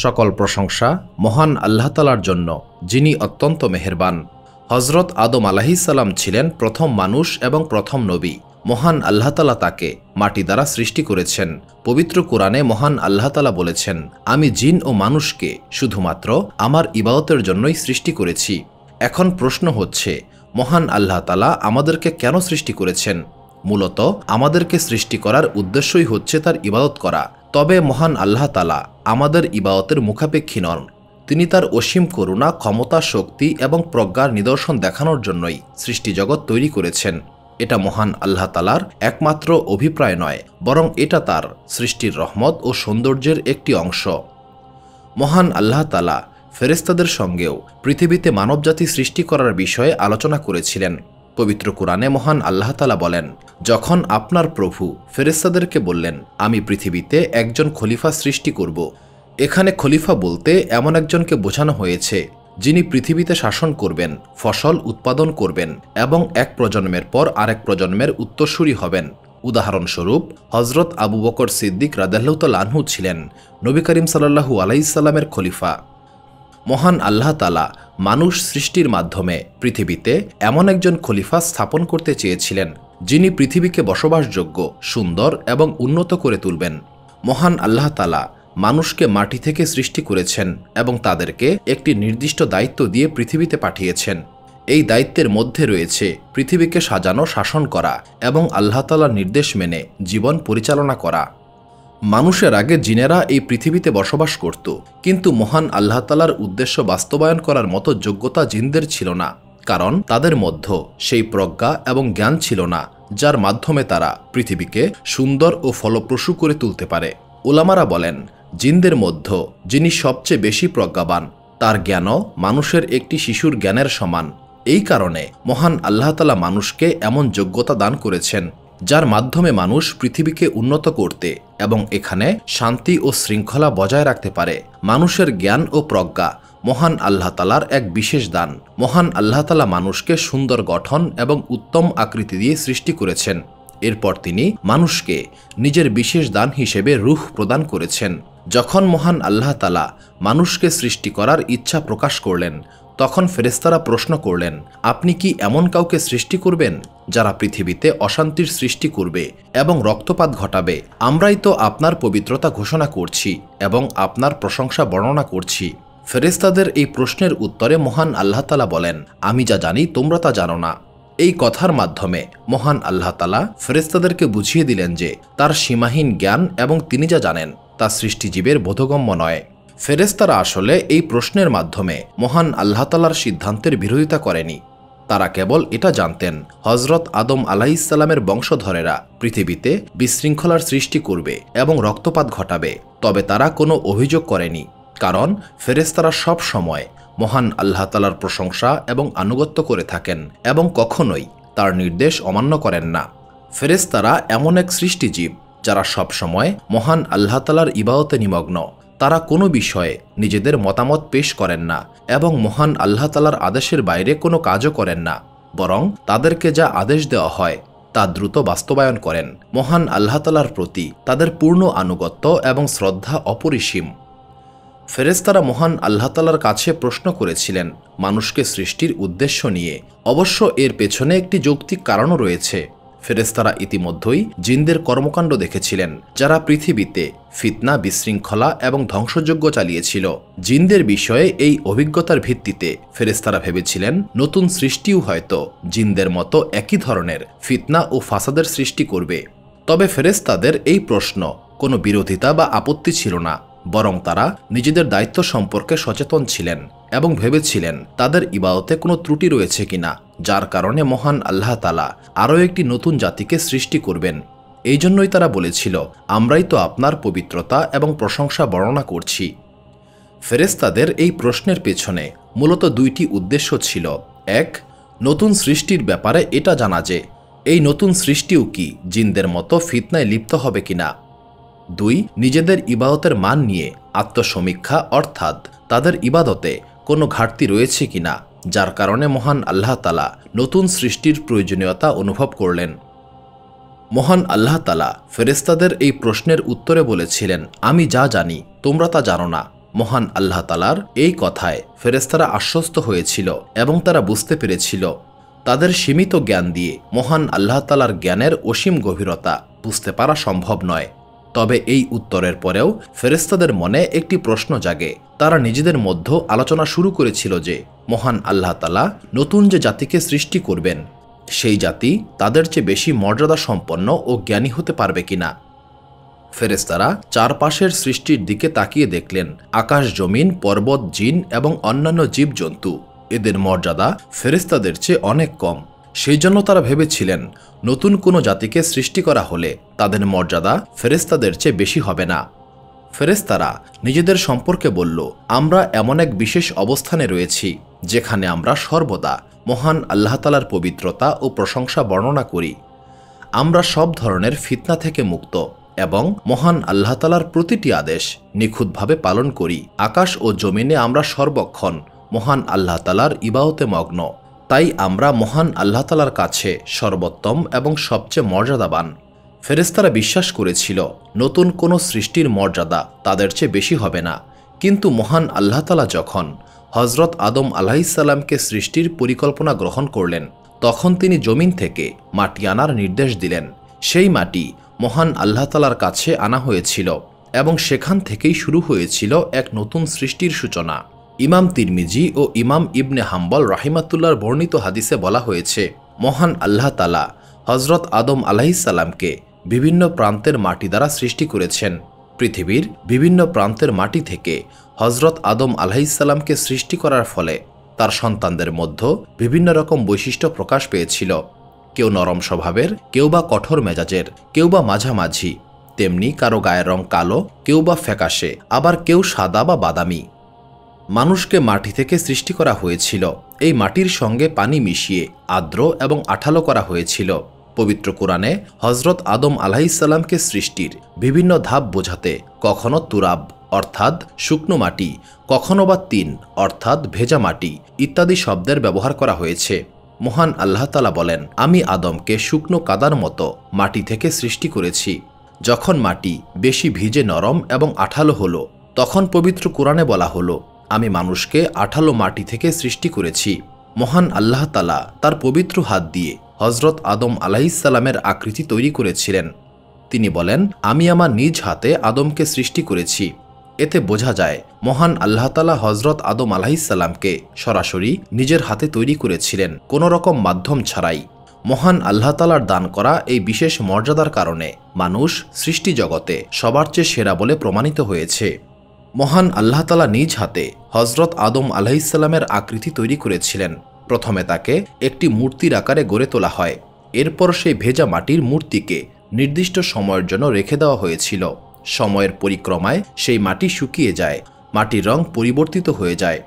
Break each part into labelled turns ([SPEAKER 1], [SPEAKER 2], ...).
[SPEAKER 1] সকল প্রশংসা মহান আল্লাহ তাআলার জন্য, যিনি অত্যন্ত মেহেরবান। হযরত আদম আলাইহিসসালাম ছিলেন প্রথম মানুষ এবং প্রথম নবী। মহান আল্লাহ তাআলা তাকে মাটি দ্বারা সৃষ্টি করেছেন। পবিত্র কোরআনে মহান আল্লাহ তাআলা বলেছেন, আমি জিন ও মানুষকে শুধুমাত্র আমার ইবাদতের জন্যই সৃষ্টি করেছি। এখন প্রশ্ন হচ্ছে, মহান আল্লাহ তাআলা আমাদেরকে কেন সৃষ্টি করেছেন? মূলত আমাদেরকে সৃষ্টি করার উদ্দেশ্যই হচ্ছে তার ইবাদত করা। তবে মহান আল্লাহ তাআলা আমাদের ইবাদতের মুখাপেক্ষী নন। তিনি তার অসীম করুণা, ক্ষমতা, শক্তি এবং প্রজ্ঞার নিদর্শন দেখানোর জন্যই সৃষ্টিজগৎ তৈরি করেছেন। এটা মহান আল্লাহ তাআলার একমাত্র অভিপ্রায় নয়, বরং এটা তার সৃষ্টির রহমত ও সৌন্দর্যের একটি অংশ। মহান আল্লাহ তাআলা ফেরেশতাদের সঙ্গেও পৃথিবীতে মানবজাতি সৃষ্টি করার বিষয়ে আলোচনা করেছিলেন। পবিত্র কোরআনে মহান আল্লাহ তাআলা বলেন, যখন আপনার প্রভু ফেরেশতাদেরকে বললেন, আমি পৃথিবীতে একজন খলিফা সৃষ্টি করব। এখানে খলিফা বলতে এমন একজনকে বোঝানো হয়েছে যিনি পৃথিবীতে শাসন করবেন, ফসল উৎপাদন করবেন এবং এক প্রজন্মের পর আরেক প্রজন্মের উত্তরসূরি হবেন। উদাহরণস্বরূপ হযরত আবু বকর সিদ্দিক রাদিয়াল্লাহু তাআলা আনহু ছিলেন নবী করিম সাল্লাল্লাহু আলাইহি সাল্লামের খলিফা। মহান আল্লাহ তাআলা মানুষ সৃষ্টির মাধ্যমে পৃথিবীতে এমন একজন খলিফা স্থাপন করতে চেয়েছিলেন যিনি পৃথিবীকে বসবাসযোগ্য, সুন্দর এবং উন্নত করে তুলবেন। মহান আল্লাহ তাআলা মানুষকে মাটি থেকে সৃষ্টি করেছেন এবং তাদেরকে একটি নির্দিষ্ট দায়িত্ব দিয়ে পৃথিবীতে পাঠিয়েছেন। এই দায়িত্বের মধ্যে রয়েছে পৃথিবীকে সাজানো, শাসন করা এবং আল্লাহ তাআলার নির্দেশ মেনে জীবন পরিচালনা করা। মানুষের আগে জিনেরা এই পৃথিবীতে বসবাস করত, কিন্তু মহান আল্লাহ তাআলার উদ্দেশ্য বাস্তবায়ন করার মতো যোগ্যতা জিনদের ছিল না, কারণ তাদের মধ্যে সেই প্রজ্ঞা এবং জ্ঞান ছিল না যার মাধ্যমে তারা পৃথিবীকে সুন্দর ও ফলপ্রসূ করে তুলতে পারে। উলামারা বলেন, জিনদের মধ্যে যিনি সবচেয়ে বেশি প্রজ্ঞাবান, তার জ্ঞানও মানুষের একটি শিশুর জ্ঞানের সমান। এই কারণে মহান আল্লাহ তাআলা মানুষকে এমন যোগ্যতা দান করেছেন যার মাধ্যমে মানুষ পৃথিবীকে উন্নত করতে এবং এখানে শান্তি ও শৃঙ্খলা বজায় রাখতে পারে। মানুষের জ্ঞান ও প্রজ্ঞা মহান আল্লাহ তাআলার এক বিশেষ দান। মহান আল্লাহ তাআলা মানুষকে সুন্দর গঠন এবং উত্তম আকৃতি দিয়ে সৃষ্টি করেছেন। এরপর তিনি মানুষকে নিজের বিশেষ দান হিসেবে রূহ প্রদান করেছেন। যখন মহান আল্লাহ তাআলা মানুষকে সৃষ্টি করার ইচ্ছা প্রকাশ করলেন, তখন ফেরেশতারা প্রশ্ন করলেন, আপনি কি এমন কাউকে সৃষ্টি করবেন যারা পৃথিবীতে অশান্তির সৃষ্টি করবে এবং রক্তপাত ঘটাবে? আমরাই তো আপনার পবিত্রতা ঘোষণা করছি এবং আপনার প্রশংসা বর্ণনা করছি। ফেরেশতাদের এই প্রশ্নের উত্তরে মহান আল্লাহ তাআলা বলেন, আমি যা জানি তোমরা তা জানো না। এই কথার মাধ্যমে মহান আল্লাহ তাআলা ফেরেশতাদেরকে বুঝিয়ে দিলেন যে তার সীমাহীন জ্ঞান এবং তিনি যা জানেন তা সৃষ্টিজীবের বোধগম্য নয়। ফেরেশতারা আসলে এই প্রশ্নের মাধ্যমে মহান আল্লাহ তাআলার সিদ্ধান্তের বিরোধিতা করেনি। তারা কেবল এটা জানতেন, হযরত আদম আলাইহিসসালামের বংশধরেরা পৃথিবীতে বিশৃঙ্খলার সৃষ্টি করবে এবং রক্তপাত ঘটাবে। তবে তারা কোনো অভিযোগ করেনি, কারণ ফেরেশতারা সব সময় মহান আল্লাহ তাআলার প্রশংসা এবং আনুগত্য করে থাকেন এবং কখনোই তার নির্দেশ অমান্য করেন না। ফেরেশতারা এমন এক সৃষ্টিজীব যারা সব সময় মহান আল্লাহ তাআলার ইবাদতে নিমগ্ন। তারা কোনো বিষয়ে নিজেদের মতামত পেশ করেন না এবং মহান আল্লাহ তাআলার আদেশের বাইরে কোনো কাজও করেন না, বরং তাদেরকে যা আদেশ দেওয়া হয় তা দ্রুত বাস্তবায়ন করেন। মহান আল্লাহ তাআলার প্রতি তাদের পূর্ণ আনুগত্য এবং শ্রদ্ধা অপরিসীম। ফেরেশতারা মহান আল্লাহ তাআলার কাছে প্রশ্ন করেছিলেন মানুষকে সৃষ্টির উদ্দেশ্য নিয়ে। অবশ্য এর পেছনে একটি যৌক্তিক কারণও রয়েছে। ফেরেশতারা ইতিমধ্যেই জিনদের কর্মকাণ্ড দেখেছিলেন, যারা পৃথিবীতে ফিতনা, বিশৃঙ্খলা এবং ধ্বংসযজ্ঞ চালিয়েছিল। জিনদের বিষয়ে এই অভিজ্ঞতার ভিত্তিতে ফেরেশতারা ভেবেছিলেন নতুন সৃষ্টিও হয়তো জিনদের মতো একই ধরনের ফিতনা ও ফাসাদের সৃষ্টি করবে। তবে ফেরেশতাদের এই প্রশ্ন কোনো বিরোধিতা বা আপত্তি ছিল না, বরং তারা নিজেদের দায়িত্ব সম্পর্কে সচেতন ছিলেন এবং ভেবেছিলেন তাদের ইবাদতে কোনো ত্রুটি রয়েছে কিনা, যার কারণে মহান আল্লাহ তাআলা আরও একটি নতুন জাতিকে সৃষ্টি করবেন। এই জন্যই তারা বলেছিল, আমরাই তো আপনার পবিত্রতা এবং প্রশংসা বর্ণনা করছি। ফেরেশতাদের এই প্রশ্নের পেছনে মূলত দুইটি উদ্দেশ্য ছিল। এক, নতুন সৃষ্টির ব্যাপারে এটা জানা যে এই নতুন সৃষ্টিও কি জিনদের মতো ফিতনায় লিপ্ত হবে কিনা। দুই, নিজেদের ইবাদতের মান নিয়ে আত্মসমীক্ষা, অর্থাৎ তাদের ইবাদতে কোনো ঘাটতি রয়েছে কিনা, যার কারণে মহান আল্লাহ তাআলা নতুন সৃষ্টির প্রয়োজনীয়তা অনুভব করলেন। মহান আল্লাহ তাআলা ফেরেশতাদের এই প্রশ্নের উত্তরে বলেছিলেন, আমি যা জানি তোমরা তা জানো না। মহান আল্লাহ তাআলার এই কথায় ফেরেশতারা আশ্বস্ত হয়েছিল এবং তারা বুঝতে পেরেছিল তাদের সীমিত জ্ঞান দিয়ে মহান আল্লাহ তাআলার জ্ঞানের অসীম গভীরতা বুঝতে পারা সম্ভব নয়। তবে এই উত্তরের পরেও ফেরেশতাদের মনে একটি প্রশ্ন জাগে। তারা নিজেদের মধ্যে আলোচনা শুরু করেছিল যে মহান আল্লাহ তাআলা নতুন যে জাতিকে সৃষ্টি করবেন সেই জাতি তাদের চেয়ে বেশি মর্যাদা সম্পন্ন ও জ্ঞানী হতে পারবে কিনা। ফেরেশতারা চারপাশের সৃষ্টির দিকে তাকিয়ে দেখলেন আকাশ, জমিন, পর্বত, জিন এবং অন্যান্য জীবজন্তু এদের মর্যাদা ফেরেশতাদের চেয়ে অনেক কম। সেই জন্য তারা ভেবেছিলেন নতুন কোনো জাতিকে সৃষ্টি করা হলে তাদের মর্যাদা ফেরেশতাদের চেয়ে বেশি হবে না। ফেরেশতারা নিজেদের সম্পর্কে বলল, আমরা এমন এক বিশেষ অবস্থানে রয়েছি যেখানে আমরা সর্বদা মহান আল্লাহ তাআলার পবিত্রতা ও প্রশংসা বর্ণনা করি। আমরা সব ধরনের ফিতনা থেকে মুক্ত এবং মহান আল্লাহ তাআলার প্রতিটি আদেশ নিখুঁতভাবে পালন করি। আকাশ ও জমিনে আমরা সর্বক্ষণ মহান আল্লাহ তাআলার ইবাদতে মগ্ন। তাই আমরা মহান আল্লাহ তাআলার কাছে সর্বোত্তম এবং সবচেয়ে মর্যাদাবান। ফেরেশতারা বিশ্বাস করেছিল নতুন কোনো সৃষ্টির মর্যাদা তাদের চেয়ে বেশি হবে না। কিন্তু মহান আল্লাহ তাআলা যখন হযরত আদম আলাইহিস সালামকে সৃষ্টির পরিকল্পনা গ্রহণ করলেন তখন তিনি জমিন থেকে মাটি আনার নির্দেশ দিলেন। সেই মাটি মহান আল্লাহ তাআলার কাছে আনা হয়েছিল এবং সেখান থেকেই শুরু হয়েছিল এক নতুন সৃষ্টির সূচনা। ইমাম তিরমিজি ও ইমাম ইবনে হাম্বল রাহিমাতুল্লাহর বর্ণিত হাদিসে বলা হয়েছে, মহান আল্লাহ তাআলা হযরত আদম আলাইহিস সালামকে বিভিন্ন প্রান্তের মাটি দ্বারা সৃষ্টি করেছেন। পৃথিবীর বিভিন্ন প্রান্তের মাটি থেকে হযরত আদম আলাইহিস সালামকে সৃষ্টি করার ফলে তার সন্তানদের মধ্যে বিভিন্ন রকম বৈশিষ্ট্য প্রকাশ পেয়েছিল। কেউ নরম স্বভাবের, কেউ বা কঠোর মেজাজের, কেউ বা মাঝামাঝি। তেমনি কারো গায়ের রং কালো, কেউ বা ফ্যাকাশে, আবার কেউ সাদা বা বাদামি। মানুষকে মাটি থেকে সৃষ্টি করা হয়েছিল। এই মাটির সঙ্গে পানি মিশিয়ে আর্দ্র এবং আঠালো করা হয়েছিল। পবিত্র কোরআনে হযরত আদম আলাইহিস সালামকে সৃষ্টির বিভিন্ন ধাপ বোঝাতে কখনো তুরাব অর্থাৎ শুকনো মাটি, কখনো বা তিন অর্থাৎ ভেজা মাটি ইত্যাদি শব্দের ব্যবহার করা হয়েছে। মহান আল্লাহ তাআলা বলেন, আমি আদমকে শুকনো কাদার মতো মাটি থেকে সৃষ্টি করেছি। যখন মাটি বেশি ভিজে নরম এবং আঠালো হলো তখন পবিত্র কোরআনে বলা হলো, আমি মানুষকে আঠালো মাটি থেকে সৃষ্টি করেছি। মহান আল্লাহ তাআলা তার পবিত্র হাত দিয়ে হযরত আদম আলাইহিস সালামের আকৃতি তৈরি করেছিলেন। তিনি বলেন, আমি আমার নিজ হাতে আদমকে সৃষ্টি করেছি। এতে বোঝা যায় মহান আল্লাহ তাআলা হযরত আদম আলাইহিস সালামকে সরাসরি নিজের হাতে তৈরি করেছিলেন, কোনো রকম মাধ্যম ছাড়াই। মহান আল্লাহ তাআলার দান করা এই বিশেষ মর্যাদার কারণে মানুষ সৃষ্টি জগতে সবার চেয়ে সেরা বলে প্রমাণিত হয়েছে। মহান আল্লাহ তাআলা নিজ হাতে হযরত আদম আলাইহিস সালামের আকৃতি তৈরি করেছিলেন। প্রথমে তাকে একটি মূর্তির আকারে গড়ে তোলা হয়। এরপর সেই ভেজা মাটির মূর্তিকে নির্দিষ্ট সময়ের জন্য রেখে দেওয়া হয়েছিল। সময়ের পরিক্রমায় সেই মাটি শুকিয়ে যায়, মাটির রং পরিবর্তিত হয়ে যায়।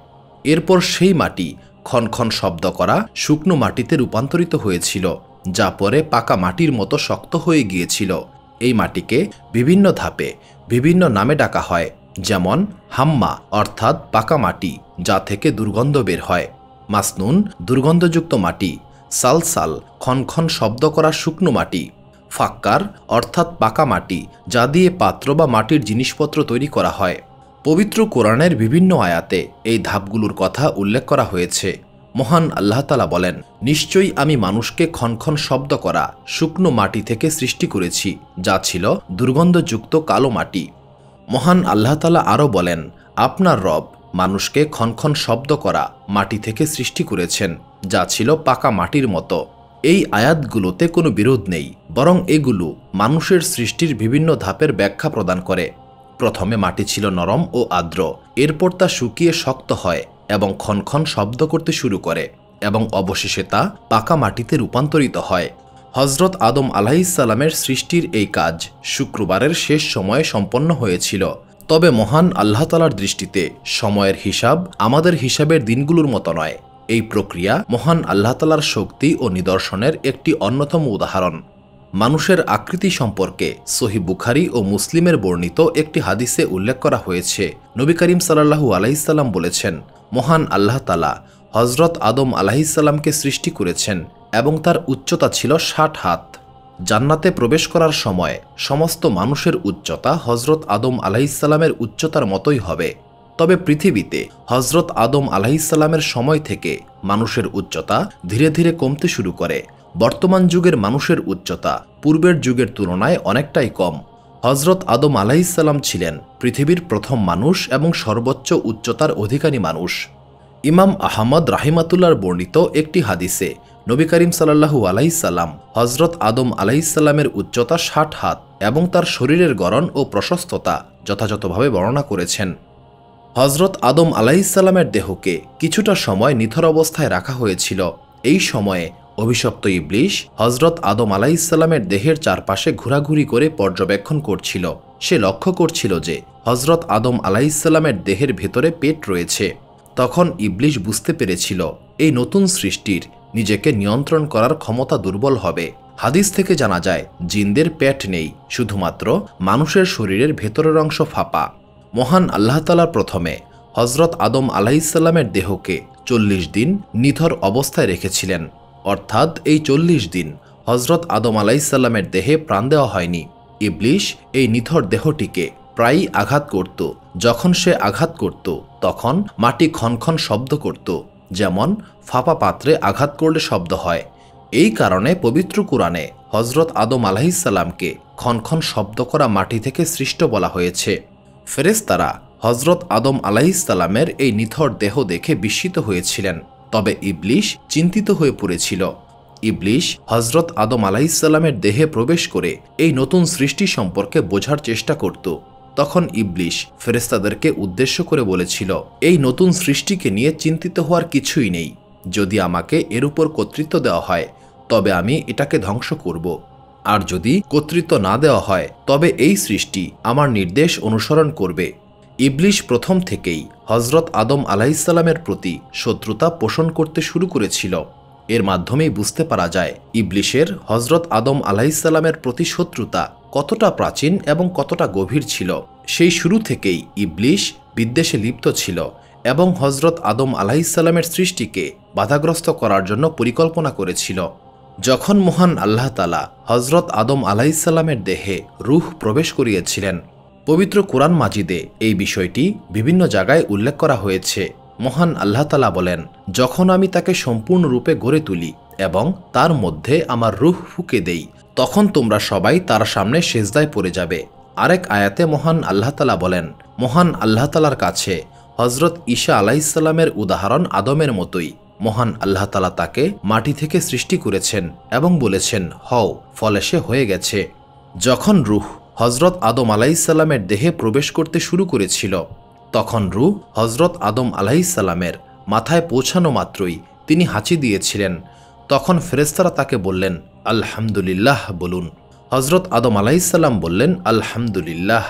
[SPEAKER 1] এরপর সেই মাটি ক্ষণক্ষণ শব্দ করা শুকনো মাটিতে রূপান্তরিত হয়েছিল, যা পরে পাকা মাটির মতো শক্ত হয়ে গিয়েছিল। এই মাটিকে বিভিন্ন ধাপে বিভিন্ন নামে ডাকা হয়, যেমন হাম্মা অর্থাৎ পাকা মাটি যা থেকে দুর্গন্ধ বের হয়, মাসনুন দুর্গন্ধযুক্ত মাটি, সালসাল ক্ষণক্ষণ শব্দ করা শুকনো মাটি, ফাক্কার অর্থাৎ পাকা মাটি যা দিয়ে পাত্র বা মাটির জিনিসপত্র তৈরি করা হয়। পবিত্র কোরআনের বিভিন্ন আয়াতে এই ধাপগুলোর কথা উল্লেখ করা হয়েছে। মহান আল্লাহ তাআলা বলেন, নিশ্চয়ই আমি মানুষকে ক্ষণক্ষণ শব্দ করা শুকনো মাটি থেকে সৃষ্টি করেছি, যা ছিল দুর্গন্ধযুক্ত কালো মাটি। মহান আল্লাহ তাআলা আরও বলেন, আপনার রব মানুষকে ক্ষণক্ষণ শব্দ করা মাটি থেকে সৃষ্টি করেছেন, যা ছিল পাকা মাটির মতো। এই আয়াতগুলোতে কোনো বিরোধ নেই, বরং এগুলো মানুষের সৃষ্টির বিভিন্ন ধাপের ব্যাখ্যা প্রদান করে। প্রথমে মাটি ছিল নরম ও আর্দ্র, এরপর তা শুকিয়ে শক্ত হয় এবং ক্ষণক্ষণ শব্দ করতে শুরু করে এবং অবশেষে তা পাকা মাটিতে রূপান্তরিত হয়। হযরত আদম আলাইহিস সালামের সৃষ্টির এই কাজ শুক্রবারের শেষ সময়ে সম্পন্ন হয়েছিল। তবে মহান আল্লাহ তাআলার দৃষ্টিতে সময়ের হিসাব আমাদের হিসাবের দিনগুলোর মতো নয়। এই প্রক্রিয়া মহান আল্লাহ তাআলার শক্তি ও নিদর্শনের একটি অন্যতম উদাহরণ। মানুষের আকৃতি সম্পর্কে সহিহ বুখারী ও মুসলিমের বর্ণিত একটি হাদিসে উল্লেখ করা হয়েছে, নবী করিম সাল্লাল্লাহু আলাইহি সাল্লাম বলেছেন, মহান আল্লাহ তাআলা হযরত আদম আলাইহিস সালামকে সৃষ্টি করেছেন এবং তার উচ্চতা ছিল ৬০ হাত। জান্নাতে প্রবেশ করার সময় সমস্ত মানুষের উচ্চতা হযরত আদম আলাইহিস সালামের উচ্চতার মতোই হবে। তবে পৃথিবীতে হজরত আদম আলাইহিসসালামের সময় থেকে মানুষের উচ্চতা ধীরে ধীরে কমতে শুরু করে। বর্তমান যুগের মানুষের উচ্চতা পূর্বের যুগের তুলনায় অনেকটাই কম। হজরত আদম আলাইহিসসালাম ছিলেন পৃথিবীর প্রথম মানুষ এবং সর্বোচ্চ উচ্চতার অধিকারী মানুষ। ইমাম আহমদ রাহিমাতুল্লাহর বর্ণিত একটি হাদিসে নবী করিম সাল্লাল্লাহু আলাইহিসসালাম হজরত আদম আলাইহিসসালামের উচ্চতা ৬০ হাত এবং তার শরীরের গড়ন ও প্রশস্ততা যথাযথভাবে বর্ণনা করেছেন। হজরত আদম আলাইহিসসালামের দেহকে কিছুটা সময় নিথর অবস্থায় রাখা হয়েছিল। এই সময়ে অভিশপ্ত ইবলিশ হজরত আদম আলাইহিসসালামের দেহের চারপাশে ঘোরাঘুরি করে পর্যবেক্ষণ করছিল। সে লক্ষ্য করছিল যে হজরত আদম আলাইহিসসালামের দেহের ভেতরে পেট রয়েছে। তখন ইবলিশ বুঝতে পেরেছিল এই নতুন সৃষ্টির নিজেকে নিয়ন্ত্রণ করার ক্ষমতা দুর্বল হবে। হাদিস থেকে জানা যায় জিনদের পেট নেই, শুধুমাত্র মানুষের শরীরের ভেতরের অংশ ফাঁপা। মহান আল্লাহ তাআলা প্রথমে হজরত আদম আলাইহিসসালামের দেহকে ৪০ দিন নিথর অবস্থায় রেখেছিলেন, অর্থাৎ এই ৪০ দিন হজরত আদম আলাইহিসসালামের দেহে প্রাণ দেওয়া হয়নি। ইবলিশ এই নিথর দেহটিকে প্রায়ই আঘাত করত। যখন সে আঘাত করত তখন মাটি ক্ষণক্ষণ শব্দ করত, যেমন ফাঁপা পাত্রে আঘাত করলে শব্দ হয়। এই কারণে পবিত্র কুরআনে হজরত আদম আলাইহিসসালামকে ক্ষণক্ষণ শব্দ করা মাটি থেকে সৃষ্ট বলা হয়েছে। ফেরেশতারা হজরত আদম আলাইহিসসালামের এই নিথর দেহ দেখে বিস্মিত হয়েছিলেন, তবে ইবলিশ চিন্তিত হয়ে পড়েছিল। ইবলিশ হজরত আদম আলাইহিসসালামের দেহে প্রবেশ করে এই নতুন সৃষ্টি সম্পর্কে বোঝার চেষ্টা করত। তখন ইবলিশ ফেরেশতাদেরকে উদ্দেশ্য করে বলেছিল, এই নতুন সৃষ্টিকে নিয়ে চিন্তিত হওয়ার কিছুই নেই। যদি আমাকে এর উপর কর্তৃত্ব দেওয়া হয় তবে আমি এটাকে ধ্বংস করব, আর যদি কর্তৃত্ব না দেওয়া হয় তবে এই সৃষ্টি আমার নির্দেশ অনুসরণ করবে। ইবলিশ প্রথম থেকেই হজরত আদম আলাইহিসসালামের প্রতি শত্রুতা পোষণ করতে শুরু করেছিল। এর মাধ্যমেই বুঝতে পারা যায় ইবলিশের হজরত আদম আলাইহিসসালামের প্রতি শত্রুতা কতটা প্রাচীন এবং কতটা গভীর ছিল। সেই শুরু থেকেই ইবলিশ বিদ্বেষে লিপ্ত ছিল এবং হজরত আদম আলাইহিসসালামের সৃষ্টিকে বাধাগ্রস্ত করার জন্য পরিকল্পনা করেছিল। যখন মহান আল্লাহ তাআলা হজরত আদম আলাইহিসসালামের দেহে রূহ প্রবেশ করিয়েছিলেন, পবিত্র কুরআন মাজিদে এই বিষয়টি বিভিন্ন জায়গায় উল্লেখ করা হয়েছে। মহান আল্লাহ তাআলা বলেন, যখন আমি তাকে সম্পূর্ণরূপে গড়ে তুলি এবং তার মধ্যে আমার রূহ ফুঁকে দেই, তখন তোমরা সবাই তার সামনে সেজদায় পড়ে যাবে। আরেক আয়াতে মহান আল্লাহ তাআলা বলেন, মহান আল্লাহ তাআলার কাছে হজরত ঈসা আলাইহিসসালামের উদাহরণ আদমের মতোই। মহান আল্লাহ তাআলা তাকে মাটি থেকে সৃষ্টি করেছেন এবং বলেছেন, হও, ফলে সে হয়ে গেছে। যখন রূহ হজরত আদম আলাইহিসসালামের দেহে প্রবেশ করতে শুরু করেছিল, তখন রূহ হজরত আদম আলাইহিসসালামের মাথায় পৌঁছানো মাত্রই তিনি হাঁচি দিয়েছিলেন। তখন ফেরেশতারা তাকে বললেন, আলহামদুলিল্লাহ বলুন। হজরত আদম আলাইহিসসালাম বললেন, আলহামদুলিল্লাহ।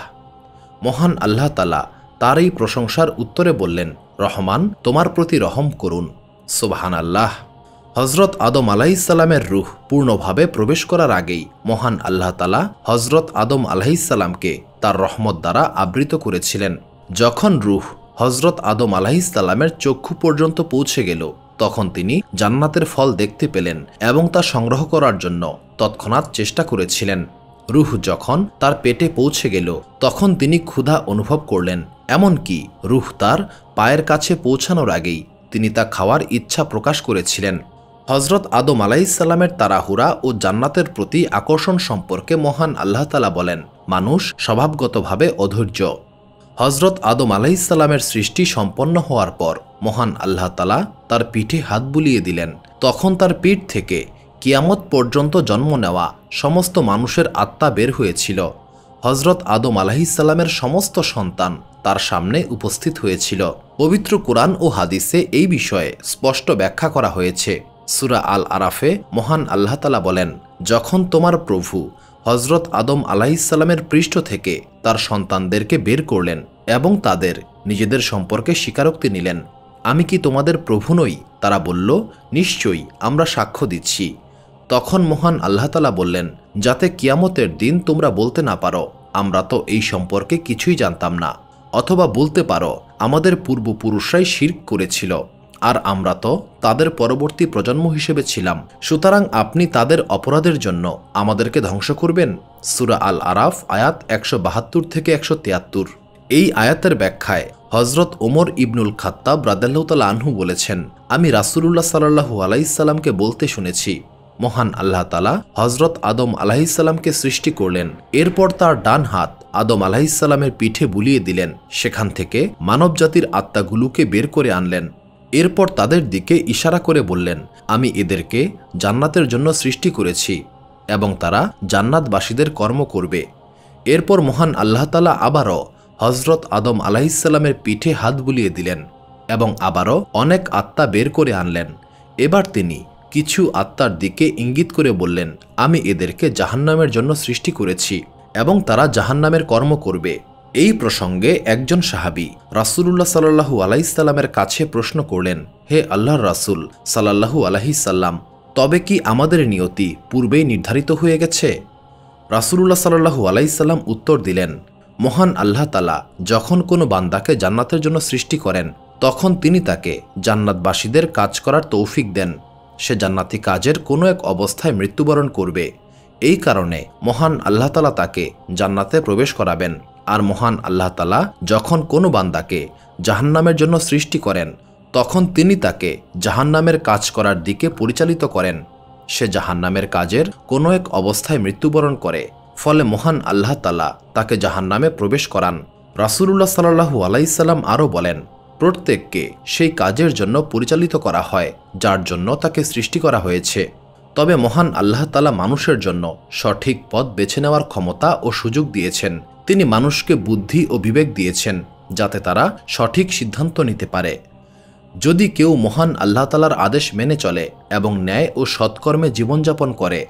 [SPEAKER 1] মহান আল্লাহ তাআলা তার এই প্রশংসার উত্তরে বললেন, রহমান তোমার প্রতি রহম করুন। সুবহানাল্লাহ। হজরত আদম আলাইহিসসালামের রূহ পূর্ণভাবে প্রবেশ করার আগেই মহান আল্লাহ তাআলা হজরত আদম আলাইহিসসালামকে তার রহমত দ্বারা আবৃত করেছিলেন। যখন রূহ হজরত আদম আলাইহিসসালামের চক্ষু পর্যন্ত পৌঁছে গেল, তখন তিনি জান্নাতের ফল দেখতে পেলেন এবং তা সংগ্রহ করার জন্য তৎক্ষণাৎ চেষ্টা করেছিলেন। রূহ যখন তার পেটে পৌঁছে গেল, তখন তিনি ক্ষুধা অনুভব করলেন। এমনকি রূহ তার পায়ের কাছে পৌঁছানোর আগেই তিনি তা খাওয়ার ইচ্ছা প্রকাশ করেছিলেন। হজরত আদম আলাইহিসসালামের তাড়াহুড়া ও জান্নাতের প্রতি আকর্ষণ সম্পর্কে মহান আল্লাহ তাআলা বলেন, মানুষ স্বভাবগতভাবে অধৈর্য। হজরত আদম আলাইহিসসালামের সৃষ্টি সম্পন্ন হওয়ার পর মহান আল্লাহ তাআলা তার পিঠে হাত বুলিয়ে দিলেন। তখন তার পিঠ থেকে কিয়ামত পর্যন্ত জন্ম নেওয়া সমস্ত মানুষের আত্মা বের হয়েছিল। হজরত আদম আলাইহিসসালামের সমস্ত সন্তান তার সামনে উপস্থিত হয়েছিল। পবিত্র কুরআন ও হাদিসে এই বিষয়ে স্পষ্ট ব্যাখ্যা করা হয়েছে। সূরা আল আরাফে মহান আল্লাহ তাআলা বলেন, যখন তোমার প্রভু হজরত আদম আলাইহিসসালামের পৃষ্ঠ থেকে তার সন্তানদেরকে বের করলেন এবং তাদের নিজেদের সম্পর্কে স্বীকারোক্তি নিলেন, আমি কি তোমাদের প্রভু নই? তারা বলল, নিশ্চয়ই, আমরা সাক্ষ্য দিচ্ছি। তখন মহান আল্লাহ তাআলা বললেন, যাতে কিয়ামতের দিন তোমরা বলতে না পারো, আমরা তো এই সম্পর্কে কিছুই জানতাম না, অথবা বলতে পারো, আমাদের পূর্বপুরুষরাই শিরক করেছিল আর আমরা তো তাদের পরবর্তী প্রজন্ম হিসেবে ছিলাম। সুতরাং আপনি তাদের অপরাধের জন্য আমাদেরকে ধ্বংস করবেন? সূরা আল আরাফ আয়াত 172 থেকে 173। এই আয়াতের ব্যাখ্যায় হজরত ওমর ইবনুল খাত্তাব রাদিয়াল্লাহু তাআলা আনহু বলেছেন, আমি রাসূলুল্লাহ সাল্লাল্লাহু আলাইহি সাল্লামকে বলতে শুনেছি, মহান আল্লাহ তাআলা হজরত আদম আলাইহিস সালামকে সৃষ্টি করলেন, এরপর তার ডান হাত আদম আলাইহিস সালামের পিঠে বুলিয়ে দিলেন, সেখান থেকে মানবজাতির আত্মাগুলোকে বের করে আনলেন। এরপর তাদের দিকে ইশারা করে বললেন, আমি এদেরকে জান্নাতের জন্য সৃষ্টি করেছি এবং তারা জান্নাতবাসীদের কর্ম করবে। এরপর মহান আল্লাহ তাআলা আবারও হজরত আদম আলাইহিস সালামের পিঠে হাত বুলিয়ে দিলেন এবং আবারও অনেক আত্মা বের করে আনলেন। এবার তিনি কিছু আত্মার দিকে ইঙ্গিত করে বললেন, আমি এদেরকে জাহান্নামের জন্য সৃষ্টি করেছি এবং তারা জাহান্নামের কর্ম করবে। এই প্রসঙ্গে একজন সাহাবী রাসূলুল্লাহ সাল্লাল্লাহু আলাইহি সাল্লামের কাছে প্রশ্ন করলেন, হে আল্লাহর রাসূল সাল্লাল্লাহু আলাইহি সাল্লাম, তবে কি আমাদের নিয়তি পূর্বেই নির্ধারিত হয়ে গেছে? রাসূলুল্লাহ সাল্লাল্লাহু আলাইহি সাল্লাম উত্তর দিলেন, মহান আল্লাহ তাআলা যখন কোনো বান্দাকে জান্নাতের জন্য সৃষ্টি করেন তখন তিনি তাকে জান্নাতবাসীদের কাজ করার তৌফিক দেন। সে জান্নাতি কাজের কোনো এক অবস্থায় মৃত্যুবরণ করবে। এই কারণে মহান আল্লাহ তাআলা তাকে জান্নাতে প্রবেশ করাবেন। আর মহান আল্লাহ তাআলা যখন কোনো বান্দাকে জাহান্নামের জন্য সৃষ্টি করেন তখন তিনি তাকে জাহান্নামের কাজ করার দিকে পরিচালিত করেন। সে জাহান্নামের কাজের কোনো এক অবস্থায় মৃত্যুবরণ করে, ফলে মহান আল্লাহ তাআলা তাকে জাহান্নামে প্রবেশ করান। রাসূলুল্লাহ সাল্লাল্লাহু আলাইহি সাল্লাম আরও বলেন, প্রত্যেককে সেই কাজের জন্য পরিচালিত করা হয় যার জন্য তাকে সৃষ্টি করা হয়েছে। তবে মহান আল্লাহ তাআলা মানুষের জন্য সঠিক পথ বেছে নেওয়ার ক্ষমতা ও সুযোগ দিয়েছেন। তিনি মানুষকে বুদ্ধি ও বিবেক দিয়েছেন যাতে তারা সঠিক সিদ্ধান্ত নিতে পারে। যদি কেউ মহান আল্লাহ তাআলার আদেশ মেনে চলে এবং ন্যায় ও সৎকর্মে জীবনযাপন করে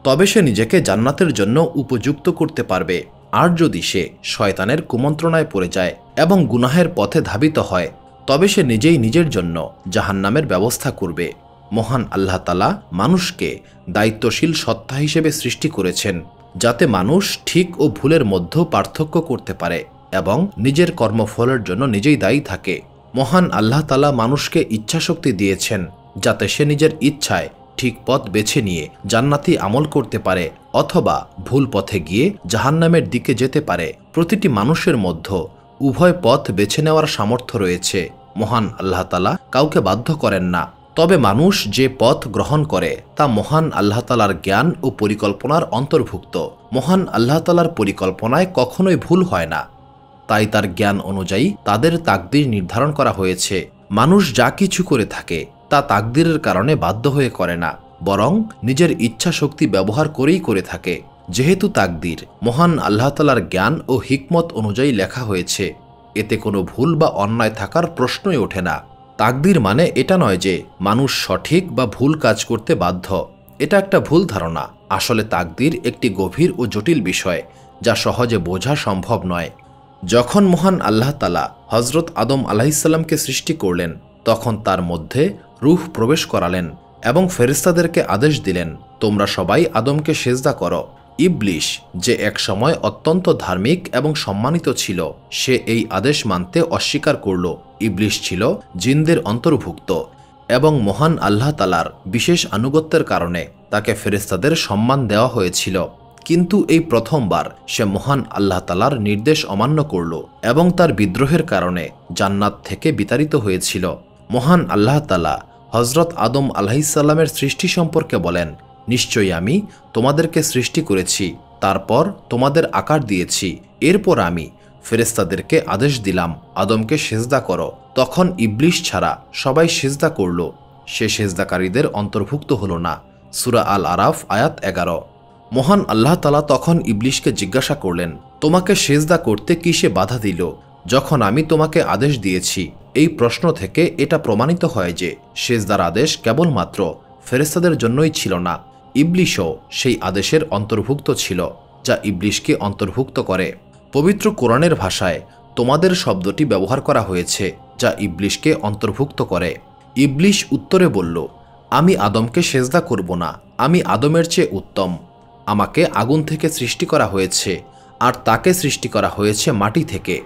[SPEAKER 1] তবে সে নিজেকে জান্নাতের জন্য উপযুক্ত করতে পারবে। আর যদি সে শয়তানের কুমন্ত্রণায় পড়ে যায় এবং গুনাহের পথে ধাবিত হয় তবে সে নিজেই নিজের জন্য জাহান্নামের ব্যবস্থা করবে। মহান আল্লাহ তাআলা মানুষকে দায়িত্বশীল সত্তা হিসেবে সৃষ্টি করেছেন যাতে মানুষ ঠিক ও ভুলের মধ্যে পার্থক্য করতে পারে এবং নিজের কর্মফলের জন্য নিজেই দায়ী থাকে। মহান আল্লাহ তাআলা মানুষকে ইচ্ছাশক্তি দিয়েছেন যাতে সে নিজের ইচ্ছায় ঠিক পথ বেছে নিয়ে জান্নাতি আমল করতে পারে অথবা ভুল পথে গিয়ে জাহান্নামের দিকে যেতে পারে। প্রতিটি মানুষের মধ্যে উভয় পথ বেছে নেওয়ার সামর্থ্য রয়েছে। মহান আল্লাহ তাআলা কাউকে বাধ্য করেন না, তবে মানুষ যে পথ গ্রহণ করে তা মহান আল্লাহ তাআলার জ্ঞান ও পরিকল্পনার অন্তর্ভুক্ত। মহান আল্লাহ তাআলার পরিকল্পনায় কখনোই ভুল হয় না, তাই তার জ্ঞান অনুযায়ী তাদের তাকদীর নির্ধারণ করা হয়েছে। মানুষ যা কিছু করে থাকে তা তাকদীরের কারণে বাধ্য হয়ে করে না, বরং নিজের ইচ্ছা শক্তি ব্যবহার করেই করে থাকে। যেহেতু তাকদীর মহান আল্লাহ তাআলার জ্ঞান ও হিকমত অনুযায়ী লেখা হয়েছে, এতে কোনো ভুল বা অন্যায় থাকার প্রশ্নই ওঠে না। তাকদীর মানে এটা নয় যে মানুষ সঠিক বা ভুল কাজ করতে বাধ্য, এটা একটা ভুল ধারণা। আসলে তাকদীর একটি গভীর ও জটিল বিষয় যা সহজে বোঝা সম্ভব নয়। যখন মহান আল্লাহ তাআলা হজরত আদম আলাইহিস সালামকে সৃষ্টি করলেন তখন তার মধ্যে রূহ প্রবেশ করালেন এবং ফেরেশতাদেরকে আদেশ দিলেন, তোমরা সবাই আদমকে সেজদা করো। ইবলিশ, যে একসময় অত্যন্ত ধার্মিক এবং সম্মানিত ছিল, সে এই আদেশ মানতে অস্বীকার করল। ইবলিশ ছিল জিনদের অন্তর্ভুক্ত এবং মহান আল্লাহ তাআলার বিশেষ আনুগত্যের কারণে তাকে ফেরেশতাদের সম্মান দেওয়া হয়েছিল। কিন্তু এই প্রথমবার সে মহান আল্লাহ তাআলার নির্দেশ অমান্য করল এবং তার বিদ্রোহের কারণে জান্নাত থেকে বিতাড়িত হয়েছিল। মহান আল্লাহ তাআলা হজরত আদম আলাইহিস সালামের সৃষ্টি সম্পর্কে বলেন, নিশ্চয়ই আমি তোমাদেরকে সৃষ্টি করেছি, তারপর তোমাদের আকার দিয়েছি, এরপর আমি ফেরেশতাদেরকে আদেশ দিলাম আদমকে সেজদা করো। তখন ইবলিশ ছাড়া সবাই সেজদা করল, সে সেজদাকারীদের অন্তর্ভুক্ত হল না। সূরা আল আরাফ আয়াত 11। মহান আল্লাহ তাআলা তখন ইবলিশকে জিজ্ঞাসা করলেন, তোমাকে সেজদা করতে কিসে বাধা দিল যখন আমি তোমাকে আদেশ দিয়েছি? এই প্রশ্ন থেকে এটা প্রমাণিত হয় যে সেজদার আদেশ কেবলমাত্র ফেরেশতাদের জন্যই ছিল না, ইবলিশও সেই আদেশের অন্তর্ভুক্ত ছিল যা ইবলিশকে অন্তর্ভুক্ত করে। পবিত্র কোরআনের ভাষায় তোমাদের শব্দটি ব্যবহার করা হয়েছে যা ইবলিশকে অন্তর্ভুক্ত করে। ইবলিশ উত্তরে বলল, আমি আদমকে সেজদা করব না, আমি আদমের চেয়ে উত্তম। আমাকে আগুন থেকে সৃষ্টি করা হয়েছে আর তাকে সৃষ্টি করা হয়েছে মাটি থেকে।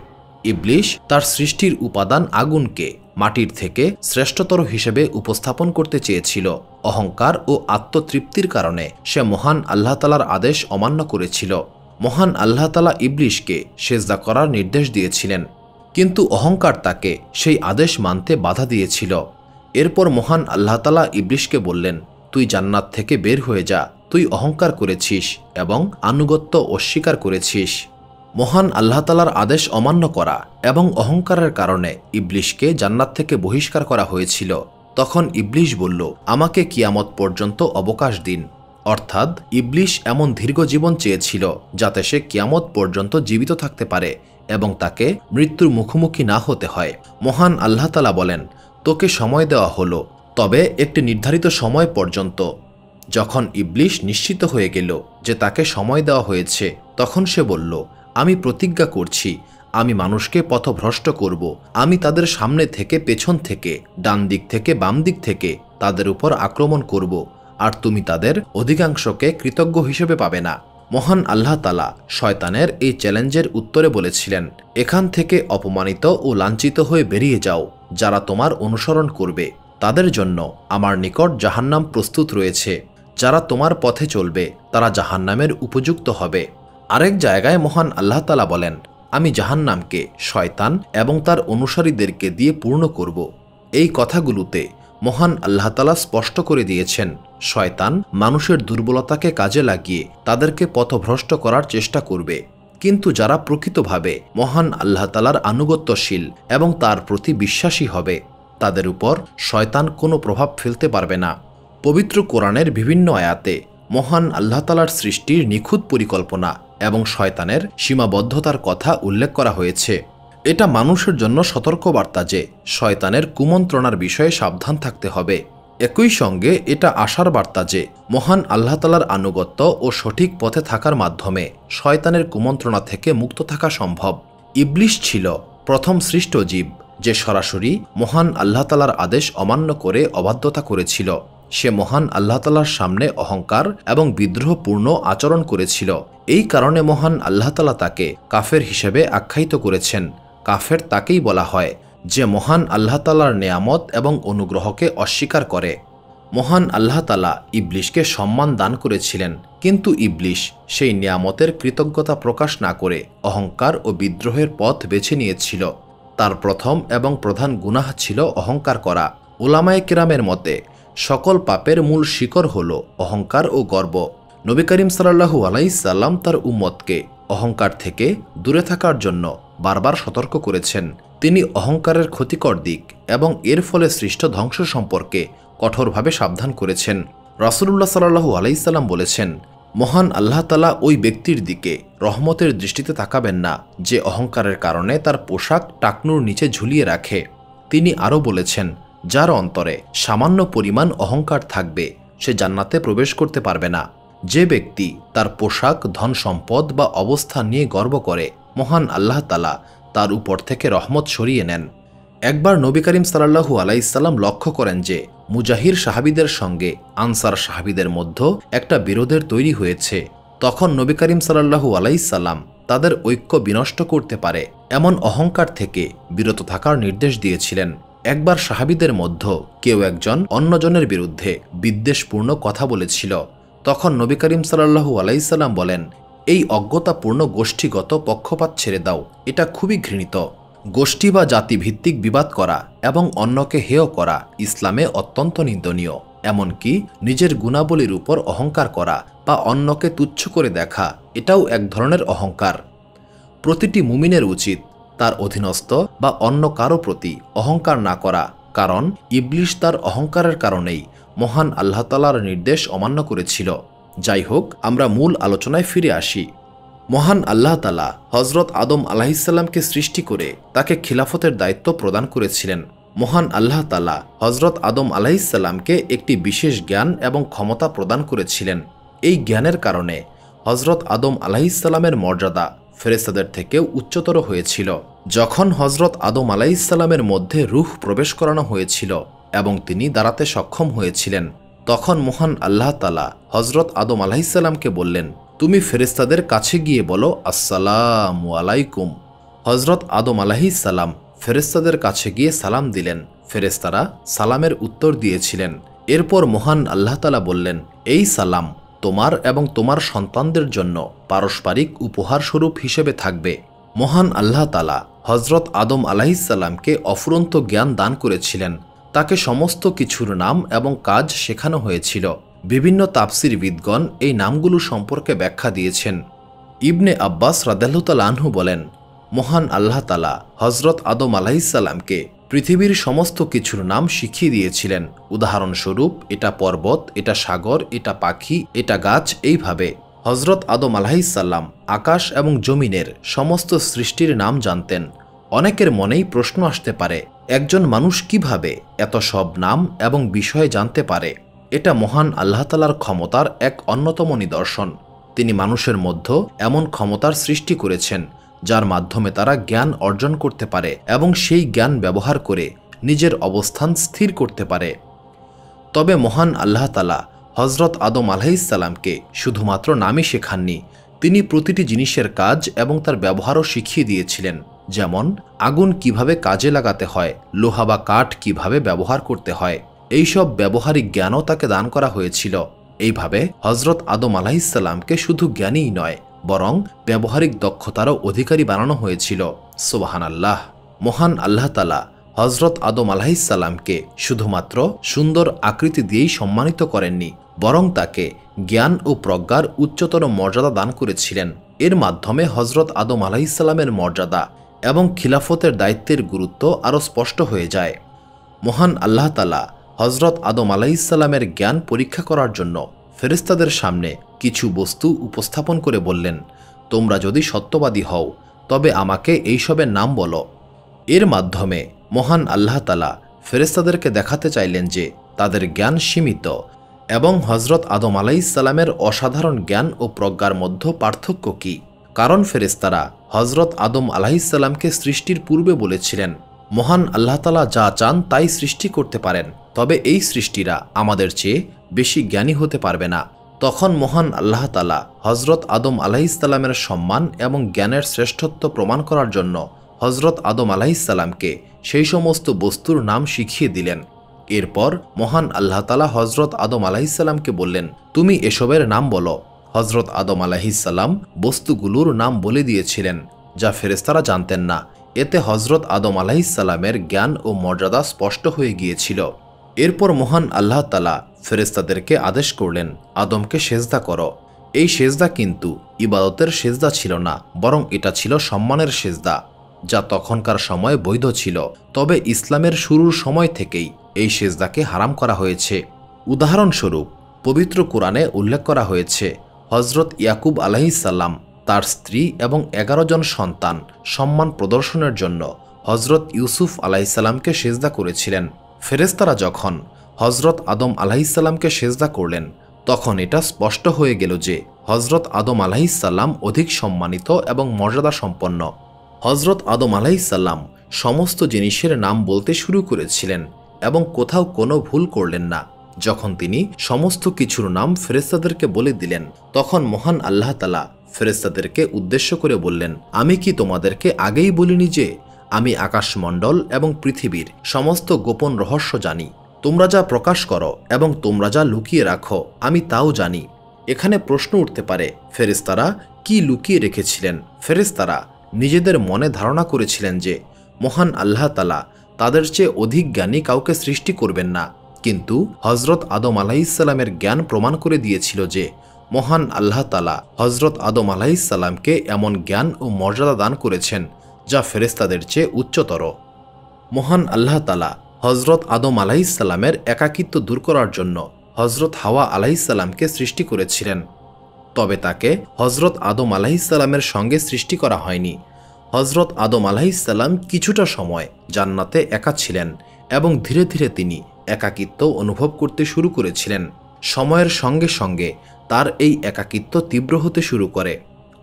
[SPEAKER 1] ইবলিশ তার সৃষ্টির উপাদান আগুনকে মাটির থেকে শ্রেষ্ঠতর হিসেবে উপস্থাপন করতে চেয়েছিল। অহংকার ও আত্মতৃপ্তির কারণে সে মহান আল্লাহ তাআলার আদেশ অমান্য করেছিল। মহান আল্লাহ তাআলা ইবলিশকে সেজদা করার নির্দেশ দিয়েছিলেন, কিন্তু অহংকার তাকে সেই আদেশ মানতে বাধা দিয়েছিল। এরপর মহান আল্লাহ তাআলা ইবলিশকে বললেন, তুই জান্নাত থেকে বের হয়ে যা, তুই অহংকার করেছিস এবং আনুগত্য অস্বীকার করেছিস। মহান আল্লাহ তাআলার আদেশ অমান্য করা এবং অহংকারের কারণে ইবলিশকে জান্নাত থেকে বহিষ্কার করা হয়েছিল। তখন ইবলিশ বলল, আমাকে কিয়ামত পর্যন্ত অবকাশ দিন। অর্থাৎ ইবলিশ এমন দীর্ঘ জীবন চেয়েছিল যাতে সে কিয়ামত পর্যন্ত জীবিত থাকতে পারে এবং তাকে মৃত্যুর মুখোমুখি না হতে হয়। মহান আল্লাহ তাআলা বলেন, তোকে সময় দেওয়া হলো, তবে একটি নির্ধারিত সময় পর্যন্ত। যখন ইবলিশ নিশ্চিত হয়ে গেল যে তাকে সময় দেওয়া হয়েছে, তখন সে বলল, আমি প্রতিজ্ঞা করছি আমি মানুষকে পথভ্রষ্ট করব। আমি তাদের সামনে থেকে, পেছন থেকে, ডান দিক থেকে, বাম দিক থেকে তাদের উপর আক্রমণ করব, আর তুমি তাদের অধিকাংশকে কৃতজ্ঞ হিসেবে পাবে না। মহান আল্লাহ তাআলা শয়তানের এই চ্যালেঞ্জের উত্তরে বলেছিলেন, এখান থেকে অপমানিত ও লাঞ্ছিত হয়ে বেরিয়ে যাও। যারা তোমার অনুসরণ করবে তাদের জন্য আমার নিকট জাহান্নাম প্রস্তুত রয়েছে। যারা তোমার পথে চলবে তারা জাহান্নামের উপযুক্ত হবে। আরেক জায়গায় মহান আল্লাহ তাআলা বলেন, আমি জাহান্নামকে শয়তান এবং তার অনুসারীদেরকে দিয়ে পূর্ণ করব। এই কথাগুলোতে মহান আল্লাহ তাআলা স্পষ্ট করে দিয়েছেন, শয়তান মানুষের দুর্বলতাকে কাজে লাগিয়ে তাদেরকে পথভ্রষ্ট করার চেষ্টা করবে, কিন্তু যারা প্রকৃতভাবে মহান আল্লাহ তাআলার আনুগত্যশীল এবং তার প্রতি বিশ্বাসী হবে তাদের উপর শয়তান কোনো প্রভাব ফেলতে পারবে না। পবিত্র কোরআনের বিভিন্ন আয়াতে মহান আল্লাহ তাআলার সৃষ্টির নিখুঁত পরিকল্পনা এবং শয়তানের সীমাবদ্ধতার কথা উল্লেখ করা হয়েছে। এটা মানুষের জন্য সতর্কবার্তা যে শয়তানের কুমন্ত্রণার বিষয়ে সাবধান থাকতে হবে। একই সঙ্গে এটা আশার বার্তা যে মহান আল্লাহ তাআলার আনুগত্য ও সঠিক পথে থাকার মাধ্যমে শয়তানের কুমন্ত্রণা থেকে মুক্ত থাকা সম্ভব। ইবলিশ ছিল প্রথম সৃষ্ট জীব যে সরাসরি মহান আল্লাহ তাআলার আদেশ অমান্য করে অবাধ্যতা করেছিল। সে মহান আল্লাহ তাআলার সামনে অহংকার এবং বিদ্রোহপূর্ণ আচরণ করেছিল। এই কারণে মহান আল্লাহ তাআলা তাকে কাফের হিসেবে আখ্যায়িত করেছেন। কাফের তাকেই বলা হয় যে মহান আল্লাহ তাআলার নেয়ামত এবং অনুগ্রহকে অস্বীকার করে। মহান আল্লাহ তাআলা ইবলিশকে সম্মান দান করেছিলেন, কিন্তু ইবলিশ সেই নেয়ামতের কৃতজ্ঞতা প্রকাশ না করে অহংকার ও বিদ্রোহের পথ বেছে নিয়েছিল। তার প্রথম এবং প্রধান গুনাহ ছিল অহংকার করা। উলামায়ে কেরামের মতে সকল পাপের মূল শিকড় হল অহংকার ও গর্ব। নবী করিম সাল্লাল্লাহু আলাইহি সাল্লাম তার উম্মতকে অহংকার থেকে দূরে থাকার জন্য বারবার সতর্ক করেছেন। তিনি অহংকারের ক্ষতিকর দিক এবং এর ফলে সৃষ্ট ধ্বংস সম্পর্কে কঠোরভাবে সাবধান করেছেন। রাসূলুল্লাহ সাল্লাল্লাহু আলাইহি সাল্লাম বলেছেন, মহান আল্লাহ তাআলা ওই ব্যক্তির দিকে রহমতের দৃষ্টিতে তাকাবেন না যে অহংকারের কারণে তার পোশাক টাকনুর নিচে ঝুলিয়ে রাখে। তিনি আরও বলেছেন, যার অন্তরে সামান্য পরিমাণ অহংকার থাকবে সে জান্নাতে প্রবেশ করতে পারবে না। যে ব্যক্তি তার পোশাক, ধন সম্পদ বা অবস্থান নিয়ে গর্ব করে, মহান আল্লাহ তাআলা তার উপর থেকে রহমত সরিয়ে নেন। একবার নবী করিম সাল্লাল্লাহু আলাইহি সাল্লাম লক্ষ্য করেন যে মুজাহির সাহাবীদের সঙ্গে আনসার সাহাবীদের মধ্যে একটা বিরোধের তৈরি হয়েছে। তখন নবী করিম সাল্লাল্লাহু আলাইহি সাল্লাম তাদের ঐক্য বিনষ্ট করতে পারে এমন অহংকার থেকে বিরত থাকার নির্দেশ দিয়েছিলেন। একবার সাহাবীদের মধ্যে কেউ একজন অন্যজনের বিরুদ্ধে বিদ্বেষপূর্ণ কথা বলেছিল। তখন নবী করিম সাল্লাল্লাহু আলাইহি সাল্লাম বলেন, এই অজ্ঞতাপূর্ণ গোষ্ঠীগত পক্ষপাত ছেড়ে দাও, এটা খুবই ঘৃণিত। গোষ্ঠী বা জাতিভিত্তিক বিবাদ করা এবং অন্যকে হেয় করা ইসলামে অত্যন্ত নিন্দনীয়। এমনকি নিজের গুণাবলীর উপর অহংকার করা বা অন্যকে তুচ্ছ করে দেখা এটাও এক ধরনের অহংকার। প্রতিটি মুমিনের উচিত তার অধীনস্থ বা অন্য কারো প্রতি অহংকার না করা, কারণ ইবলিশ তার অহংকারের কারণেই মহান আল্লাহ তাআলার নির্দেশ অমান্য করেছিল। যাই হোক, আমরা মূল আলোচনায় ফিরে আসি। মহান আল্লাহ তাআলা হযরত আদম আলাইহিসসালামকে সৃষ্টি করে তাকে খিলাফতের দায়িত্ব প্রদান করেছিলেন। মহান আল্লাহ তাআলা হযরত আদম আলাইহিসসালামকে একটি বিশেষ জ্ঞান এবং ক্ষমতা প্রদান করেছিলেন। এই জ্ঞানের কারণে হযরত আদম আলাইহিসসালামের মর্যাদা ফেরেশতাদের থেকেও উচ্চতর হয়েছিল। যখন হযরত আদম আলাইহিসসালামের মধ্যে রূহ প্রবেশ করানো হয়েছিল এবং তিনি দাঁড়াতে সক্ষম হয়েছিলেন, তখন মহান আল্লাহ তাআলা হযরত আদম আলাইহিসসালামকে বললেন, তুমি ফেরেশতাদের কাছে গিয়ে বলো আসসালামু আলাইকুম। হযরত আদম আলাইহিসসালাম ফেরেশতাদের কাছে গিয়ে সালাম দিলেন। ফেরেশতারা সালামের উত্তর দিয়েছিলেন। এরপর মহান আল্লাহ তাআলা বললেন, এই সালাম তোমার এবং তোমার সন্তানদের জন্য পারস্পরিক উপহারস্বরূপ হিসেবে থাকবে। মহান আল্লাহ তাআলা হজরত আদম আলাইহিসসালামকে অফুরন্ত জ্ঞান দান করেছিলেন। তাকে সমস্ত কিছুর নাম এবং কাজ শেখানো হয়েছিল। বিভিন্ন তাফসীরবিদগণ এই নামগুলো সম্পর্কে ব্যাখ্যা দিয়েছেন। ইবনে আব্বাস রাদিয়াল্লাহু তাআলা আনহু বলেন, মহান আল্লাহ তাআলা হজরত আদম আলাইহিসসালামকে পৃথিবীর সমস্ত কিছুর নাম শিখিয়ে দিয়েছিলেন। উদাহরণস্বরূপ, এটা পর্বত, এটা সাগর, এটা পাখি, এটা গাছ। এইভাবে হজরত আদম আলাইহিসসালাম আকাশ এবং জমিনের সমস্ত সৃষ্টির নাম জানতেন। অনেকের মনেই প্রশ্ন আসতে পারে, একজন মানুষ কিভাবে এত সব নাম এবং বিষয় জানতে পারে? এটা মহান আল্লাহ তাআলার ক্ষমতার এক অন্যতম নিদর্শন। তিনি মানুষের মধ্যে এমন ক্ষমতার সৃষ্টি করেছেন যার মাধ্যমে তারা জ্ঞান অর্জন করতে পারে এবং সেই জ্ঞান ব্যবহার করে নিজের অবস্থান স্থির করতে পারে। তবে মহান আল্লাহ তাআলা হজরত আদম আলাইহিসসালামকে শুধুমাত্র নামই শেখাননি, তিনি প্রতিটি জিনিসের কাজ এবং তার ব্যবহারও শিখিয়ে দিয়েছিলেন। যেমন আগুন কিভাবে কাজে লাগাতে হয়, লোহা বা কাঠ কিভাবে ব্যবহার করতে হয়, এইসব ব্যবহারিক জ্ঞানও তাকে দান করা হয়েছিল। এইভাবে হজরত আদম আলাইহিসসালামকে শুধু জ্ঞানীই নয়, বরং ব্যবহারিক দক্ষতারও অধিকারী বানানো হয়েছিল। সুবহানাল্লাহ। মহান আল্লাহ তাআলা হজরত আদম আলাইহিসসালামকে শুধুমাত্র সুন্দর আকৃতি দিয়েই সম্মানিত করেননি, বরং তাকে জ্ঞান ও প্রজ্ঞার উচ্চতর মর্যাদা দান করেছিলেন। এর মাধ্যমে হজরত আদম আলাইহিসসালামের মর্যাদা এবং খিলাফতের দায়িত্বের গুরুত্ব আরও স্পষ্ট হয়ে যায়। মহান আল্লাহ তাআলা হজরত আদম আলাইহিসসালামের জ্ঞান পরীক্ষা করার জন্য ফেরেশতাদের সামনে কিছু বস্তু উপস্থাপন করে বললেন, তোমরা যদি সত্যবাদী হও তবে আমাকে এইসবের নাম বলো। এর মাধ্যমে মহান আল্লাহ তাআলা ফেরেশতাদেরকে দেখাতে চাইলেন যে তাদের জ্ঞান সীমিত এবং হজরত আদম আলাইহিসসালামের অসাধারণ জ্ঞান ও প্রজ্ঞার মধ্যে পার্থক্য কী। কারণ ফেরেশতারা হজরত আদম আলাইহিসসালামকে সৃষ্টির পূর্বে বলেছিলেন, মহান আল্লাহ তাআলা যা চান তাই সৃষ্টি করতে পারেন, তবে এই সৃষ্টিরা আমাদের চেয়ে বেশি জ্ঞানী হতে পারবে না। তখন মহান আল্লাহ তাআলা হজরত আদম আলাইহিসসালামের সম্মান এবং জ্ঞানের শ্রেষ্ঠত্ব প্রমাণ করার জন্য হজরত আদম আলাইহিসসালামকে সেই সমস্ত বস্তুর নাম শিখিয়ে দিলেন। এরপর মহান আল্লাহ তাআলা হজরত আদম আলাইহিসসালামকে বললেন, তুমি এসবের নাম বলো। হজরত আদম আলাইহিসসালাম বস্তুগুলোর নাম বলে দিয়েছিলেন, যা ফেরেশতারা জানতেন না। এতে হজরত আদম আলাইহিসসালামের জ্ঞান ও মর্যাদা স্পষ্ট হয়ে গিয়েছিল। এরপর মহান আল্লাহ তাআলা ফেরেশতাদেরকে আদেশ করলেন, আদমকে সেজদা করো। এই সেজদা কিন্তু ইবাদতের সেজদা ছিল না, বরং এটা ছিল সম্মানের সেজদা, যা তখনকার সময়ে বৈধ ছিল। তবে ইসলামের শুরুর সময় থেকেই এই সেজদাকে হারাম করা হয়েছে। উদাহরণস্বরূপ, পবিত্র কোরআনে উল্লেখ করা হয়েছে, হজরত ইয়াকুব আলাইহিসসালাম তার স্ত্রী এবং 11 জন সন্তান সম্মান প্রদর্শনের জন্য হজরত ইউসুফ আলাইহিসসালামকে সেজদা করেছিলেন। ফেরেশতারা যখন হজরত আদম আলাইহিসসালামকে সেজদা করলেন, তখন এটা স্পষ্ট হয়ে গেল যে হজরত আদম আলাইহিসসালাম অধিক সম্মানিত এবং মর্যাদা সম্পন্ন। হজরত আদম আলাইহিসসালাম সমস্ত জিনিসের নাম বলতে শুরু করেছিলেন এবং কোথাও কোনো ভুল করলেন না। যখন তিনি সমস্ত কিছুর নাম ফেরেশতাদেরকে বলে দিলেন, তখন মহান আল্লাহ তাআলা ফেরেশতাদেরকে উদ্দেশ্য করে বললেন, আমি কি তোমাদেরকে আগেই বলিনি যে আমি আকাশমণ্ডল এবং পৃথিবীর সমস্ত গোপন রহস্য জানি? তোমরা যা প্রকাশ করো এবং তোমরা যা লুকিয়ে রাখো আমি তাও জানি। এখানে প্রশ্ন উঠতে পারে, ফেরেশতারা কি লুকিয়ে রেখেছিলেন? ফেরেশতারা নিজেদের মনে ধারণা করেছিলেন যে মহান আল্লাহ তাআলা তাদের চেয়ে অধিক জ্ঞানী কাউকে সৃষ্টি করবেন না। কিন্তু হজরত আদম আলাইহিসসালামের জ্ঞান প্রমাণ করে দিয়েছিল যে মহান আল্লাহ তাআলা হজরত আদম আলাইহিসসালামকে এমন জ্ঞান ও মর্যাদা দান করেছেন যা ফেরেশতাদের চেয়ে উচ্চতর। মহান আল্লাহ তাআলা হজরত আদম আলাইহিসসালামের একাকিত্ব দূর করার জন্য হজরত হাওয়া আলাইহিসসালামকে সৃষ্টি করেছিলেন। তবে তাকে হজরত আদম আলাইহিসসালামের সঙ্গে সৃষ্টি করা হয়নি। হজরত আদম আলাইহিসসালাম কিছুটা সময় জান্নাতে একা ছিলেন এবং ধীরে ধীরে তিনি একাকিত্ব অনুভব করতে শুরু করেছিলেন। সময়ের সঙ্গে সঙ্গে তার এই একাকিত্ব তীব্র হতে শুরু করে।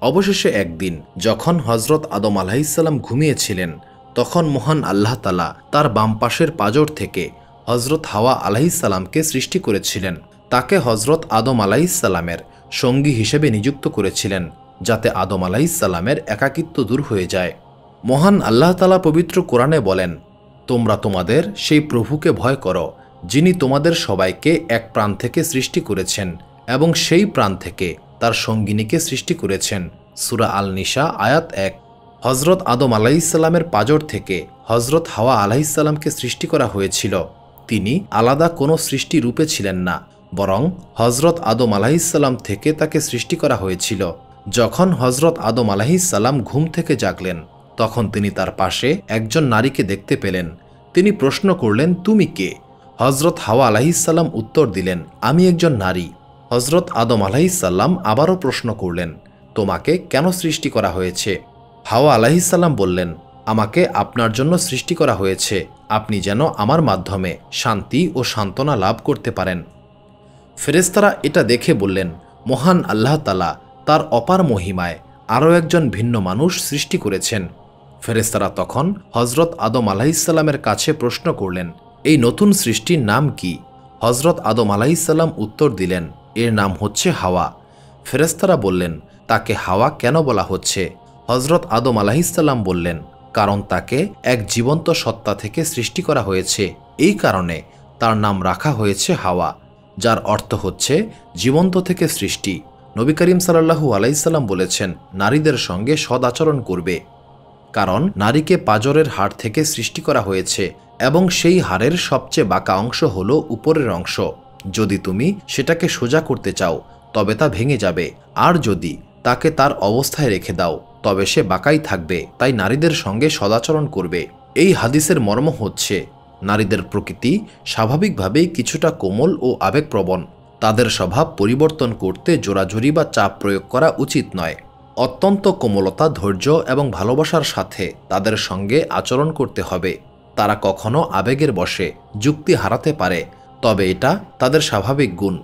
[SPEAKER 1] অবশেষে একদিন যখন হজরত আদম আলাইহিসসালাম ঘুমিয়েছিলেন, তখন মহান আল্লাহ তাআলা তার বাম পাশের পাঁজর থেকে হজরত হাওয়া আলাইহিসসালামকে সৃষ্টি করেছিলেন। তাকে হজরত আদম আলাইহিসসালামের সঙ্গী হিসেবে নিযুক্ত করেছিলেন, যাতে আদম আলাইহিসসালামের একাকিত্ব দূর হয়ে যায়। মহান আল্লাহ তাআলা পবিত্র কোরআনে বলেন, তোমরা তোমাদের সেই প্রভুকে ভয় করো যিনি তোমাদের সবাইকে এক প্রাণ থেকে সৃষ্টি করেছেন এবং সেই প্রাণ থেকে তার সঙ্গিনীকে সৃষ্টি করেছেন। সূরা আল নিসা আয়াত 1। হজরত আদম আলাইহিসসালামের পাঁজর থেকে হজরত হাওয়া আলাইহিসসালামকে সৃষ্টি করা হয়েছিল। তিনি আলাদা কোনো সৃষ্টি রূপে ছিলেন না, বরং হজরত আদম আলাইহিসসালাম থেকে তাকে সৃষ্টি করা হয়েছিল। যখন হজরত আদম আলাইহিসসালাম ঘুম থেকে জাগলেন, তখন তিনি তার পাশে একজন নারীকে দেখতে পেলেন। তিনি প্রশ্ন করলেন, তুমি কে? হজরত হাওয়া আলাইহিসসালাম উত্তর দিলেন, আমি একজন নারী। হজরত আদম আলাইহিসসালাম আবারও প্রশ্ন করলেন, তোমাকে কেন সৃষ্টি করা হয়েছে? হাওয়া আলাইহিসসালাম বললেন, আমাকে আপনার জন্য সৃষ্টি করা হয়েছে, আপনি যেন আমার মাধ্যমে শান্তি ও সান্ত্বনা লাভ করতে পারেন। ফেরেশতারা এটা দেখে বললেন, মহান আল্লাহ তাআলা তার অপার মহিমায় আরও একজন ভিন্ন মানুষ সৃষ্টি করেছেন। ফেরেশতারা তখন হজরত আদম আলাইহিসসালামের কাছে প্রশ্ন করলেন, এই নতুন সৃষ্টির নাম কি? হজরত আদম আলাইহিসসালাম উত্তর দিলেন, এর নাম হচ্ছে হাওয়া। ফেরেশতারা বললেন, তাকে হাওয়া কেন বলা হচ্ছে? হজরত আদম আলাইহিসসালাম বললেন, কারণ তাকে এক জীবন্ত সত্তা থেকে সৃষ্টি করা হয়েছে, এই কারণে তার নাম রাখা হয়েছে হাওয়া, যার অর্থ হচ্ছে জীবন্ত থেকে সৃষ্টি। নবী করিম সাল্লাল্লাহু আলাইহিসসালাম বলেছেন, নারীদের সঙ্গে সদাচরণ করবে, কারণ নারীকে পাঁজরের হাড় থেকে সৃষ্টি করা হয়েছে এবং সেই হাড়ের সবচেয়ে বাঁকা অংশ হলো উপরের অংশ। যদি তুমি সেটাকে সোজা করতে চাও তবে তা ভেঙে যাবে, আর যদি তাকে তার অবস্থায় রেখে দাও তবে সে বাঁকাই থাকবে। তাই নারীদের সঙ্গে সদাচরণ করবে। এই হাদিসের মর্ম হচ্ছে, নারীদের প্রকৃতি স্বাভাবিকভাবেই কিছুটা কোমল ও আবেগপ্রবণ। তাদের স্বভাব পরিবর্তন করতে জোরাজুরি বা চাপ প্রয়োগ করা উচিত নয়। অত্যন্ত কোমলতা, ধৈর্য এবং ভালোবাসার সাথে তাদের সঙ্গে আচরণ করতে হবে। তারা কখনো আবেগের বশে যুক্তি হারাতে পারে, তবে এটা তাদের স্বাভাবিক গুণ।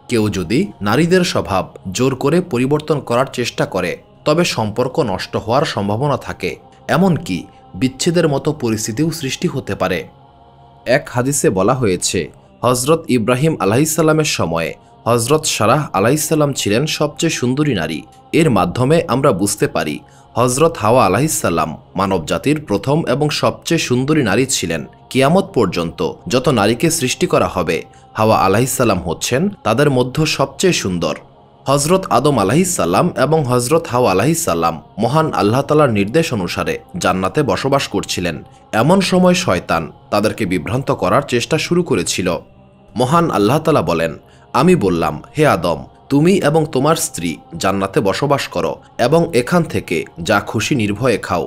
[SPEAKER 1] কেউ যদি নারীদের স্বভাব জোর করে পরিবর্তন করার চেষ্টা করে তবে সম্পর্ক নষ্ট হওয়ার সম্ভাবনা থাকে, এমনকি বিচ্ছেদের মতো পরিস্থিতিও সৃষ্টি হতে পারে। এক হাদিসে বলা হয়েছে, হজরত ইব্রাহিম আলাইহিসসালামের সময়ে হজরত সারাহ আলাইহিসসালাম ছিলেন সবচেয়ে সুন্দরী নারী। এর মাধ্যমে আমরা বুঝতে পারি হজরত হাওয়া আলাইহিসসালাম মানবজাতির প্রথম এবং সবচেয়ে সুন্দরী নারী ছিলেন। কিয়ামত পর্যন্ত যত নারীকে সৃষ্টি করা হবে, হাওয়া আলাইহিসসালাম হচ্ছেন তাদের মধ্যে সবচেয়ে সুন্দর। হজরত আদম আলাইহিসসালাম এবং হজরত হাওয়া আলাইহিসসালাম মহান আল্লাহ তাআলার নির্দেশ অনুসারে জান্নাতে বসবাস করছিলেন। এমন সময় শয়তান তাদেরকে বিভ্রান্ত করার চেষ্টা শুরু করেছিল। মহান আল্লাহ তাআলা বলেন, আমি বললাম, হে আদম, তুমি এবং তোমার স্ত্রী জান্নাতে বসবাস করো এবং এখান থেকে যা খুশি নির্ভয়ে খাও।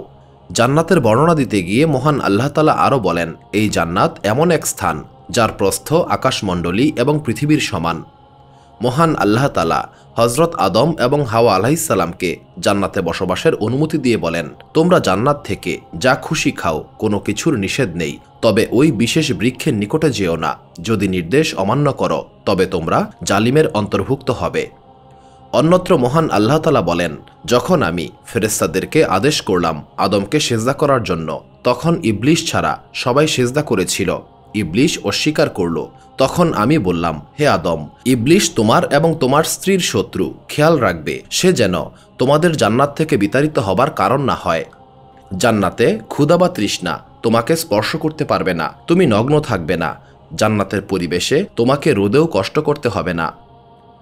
[SPEAKER 1] জান্নাতের বর্ণনা দিতে গিয়ে মহান আল্লাহ তাআলা আরও বলেন, এই জান্নাত এমন এক স্থান যার প্রস্থ আকাশমণ্ডলী এবং পৃথিবীর সমান। মহান আল্লাহ তাআলা হজরত আদম এবং হাওয়া আলাইহিসসালামকে জান্নাতে বসবাসের অনুমতি দিয়ে বলেন, তোমরা জান্নাত থেকে যা খুশি খাও, কোনো কিছুর নিষেধ নেই, তবে ওই বিশেষ বৃক্ষের নিকটে যেও না। যদি নির্দেশ অমান্য করো তবে তোমরা জালিমের অন্তর্ভুক্ত হবে। অন্যত্র মহান আল্লাহ তাআলা বলেন, যখন আমি ফেরেশতাদেরকে আদেশ করলাম আদমকে সেজদা করার জন্য, তখন ইবলিস ছাড়া সবাই সেজদা করেছিল। ইবলিস অস্বীকার করল। তখন আমি বললাম, হে আদম, ইবলিস তোমার এবং তোমার স্ত্রীর শত্রু, খেয়াল রাখবে সে যেন তোমাদের জান্নাত থেকে বিতাড়িত হবার কারণ না হয়। জান্নাতে ক্ষুধা বা তৃষ্ণা তোমাকে স্পর্শ করতে পারবে না, তুমি নগ্ন থাকবে না। জান্নাতের পরিবেশে তোমাকে রোদেও কষ্ট করতে হবে না।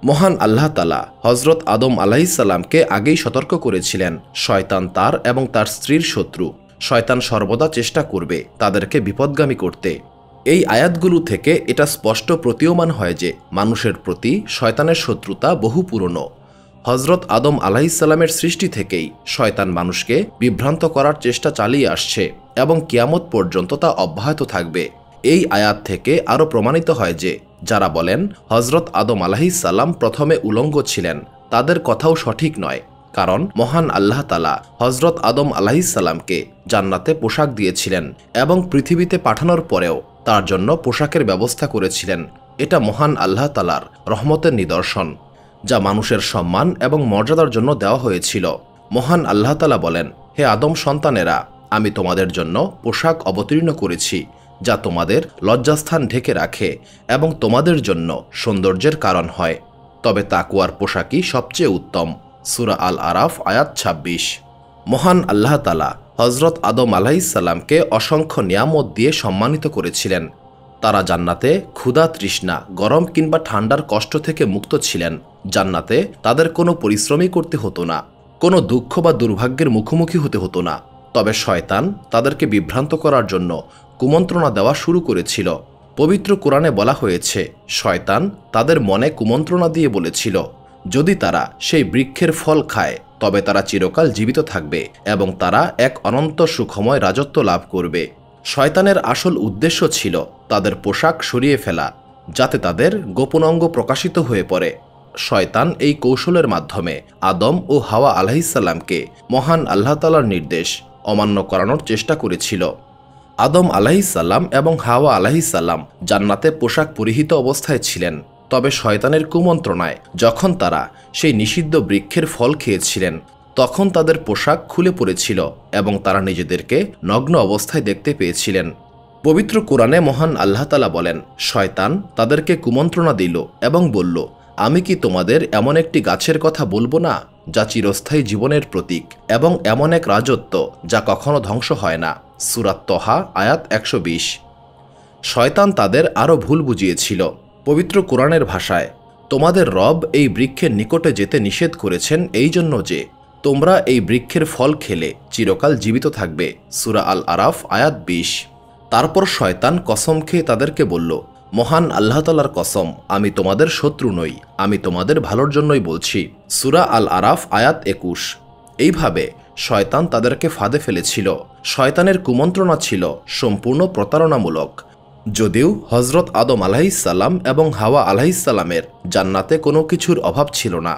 [SPEAKER 1] মহান আল্লাহ তাআলা হজরত আদম আলাইহিসসালামকে আগেই সতর্ক করেছিলেন, শয়তান তার এবং তার স্ত্রীর শত্রু। শয়তান সর্বদা চেষ্টা করবে তাদেরকে বিপদগামী করতে। এই আয়াতগুলো থেকে এটা স্পষ্ট প্রতীয়মান হয় যে মানুষের প্রতি শয়তানের শত্রুতা বহু পুরনো। হজরত আদম আলাইহিসসালামের সৃষ্টি থেকেই শয়তান মানুষকে বিভ্রান্ত করার চেষ্টা চালিয়ে আসছে এবং কিয়ামত পর্যন্ত তা অব্যাহত থাকবে। এই আয়াত থেকে আরও প্রমাণিত হয় যে যারা বলেন হজরত আদম আলাইহিসসালাম প্রথমে উলঙ্গ ছিলেন, তাদের কথাও সঠিক নয়। কারণ মহান আল্লাহ তাআলা হজরত আদম আলাইহিসসালামকে জান্নাতে পোশাক দিয়েছিলেন এবং পৃথিবীতে পাঠানোর পরেও তার জন্য পোশাকের ব্যবস্থা করেছিলেন। এটা মহান আল্লাহ তাআলার রহমতের নিদর্শন, যা মানুষের সম্মান এবং মর্যাদার জন্য দেওয়া হয়েছিল। মহান আল্লাহ তাআলা বলেন, হে আদম সন্তানেরা, আমি তোমাদের জন্য পোশাক অবতীর্ণ করেছি যা তোমাদের লজ্জাস্থান ঢেকে রাখে এবং তোমাদের জন্য সৌন্দর্যের কারণ হয়, তবে তাকওয়ার পোশাকই সবচেয়ে উত্তম। সূরা আল আরাফ আয়াত ২৬। মহান আল্লাহ তাআলা হজরত আদম আলাইহিসসালামকে অসংখ্য নিয়ামত দিয়ে সম্মানিত করেছিলেন। তারা জান্নাতে ক্ষুধা, তৃষ্ণা, গরম কিংবা ঠান্ডার কষ্ট থেকে মুক্ত ছিলেন। জান্নাতে তাদের কোনো পরিশ্রমই করতে হতো না, কোনো দুঃখ বা দুর্ভাগ্যের মুখোমুখি হতে হতো না। তবে শয়তান তাদেরকে বিভ্রান্ত করার জন্য কুমন্ত্রণা দেওয়া শুরু করেছিল। পবিত্র কোরআনে বলা হয়েছে, শয়তান তাদের মনে কুমন্ত্রণা দিয়ে বলেছিল, যদি তারা সেই বৃক্ষের ফল খায় তবে তারা চিরকাল জীবিত থাকবে এবং তারা এক অনন্ত সুখময় রাজত্ব লাভ করবে। শয়তানের আসল উদ্দেশ্য ছিল তাদের পোশাক সরিয়ে ফেলা, যাতে তাদের গোপন অঙ্গ প্রকাশিত হয়ে পড়ে। শয়তান এই কৌশলের মাধ্যমে আদম ও হাওয়া আলাইহিসসালামকে মহান আল্লাহ তাআলার নির্দেশ অমান্য করানোর চেষ্টা করেছিল। আদম আলাইহিসসালাম এবং হাওয়া আলাইহিসসালাম জান্নাতে পোশাক পরিহিত অবস্থায় ছিলেন। তবে শয়তানের কুমন্ত্রণায় যখন তারা সেই নিষিদ্ধ বৃক্ষের ফল খেয়েছিলেন, তখন তাদের পোশাক খুলে পড়েছিল এবং তারা নিজেদেরকে নগ্ন অবস্থায় দেখতে পেয়েছিলেন। পবিত্র কোরআনে মহান আল্লাহ তাআলা বলেন, শয়তান তাদেরকে কুমন্ত্রণা দিল এবং বলল, আমি কি তোমাদের এমন একটি গাছের কথা বলবো না, যা চিরস্থায়ী জীবনের প্রতীক এবং এমন এক রাজত্ব যা কখনো ধ্বংস হয় না। সূরা তহা আয়াত 120। শয়তান তাদের আরও ভুল বুঝিয়েছিল। পবিত্র কোরআনের ভাষায়, তোমাদের রব এই বৃক্ষের নিকটে যেতে নিষেধ করেছেন এই জন্য যে তোমরা এই বৃক্ষের ফল খেলে চিরকাল জীবিত থাকবে। সূরা আল আরাফ আয়াত 20। তারপর শয়তান কসম খেয়ে তাদেরকে বলল, মহান আল্লাহ তাআলার কসম, আমি তোমাদের শত্রু নই, আমি তোমাদের ভালোর জন্যই বলছি। সূরা আল আরাফ আয়াত 21। এইভাবে শয়তান তাদেরকে ফাঁদে ফেলেছিল। শয়তানের কুমন্ত্রণা ছিল সম্পূর্ণ প্রতারণামূলক। যদিও হজরত আদম আলাইহিসসালাম এবং হাওয়া আলাইহিসসালামের জান্নাতে কোনো কিছুর অভাব ছিল না,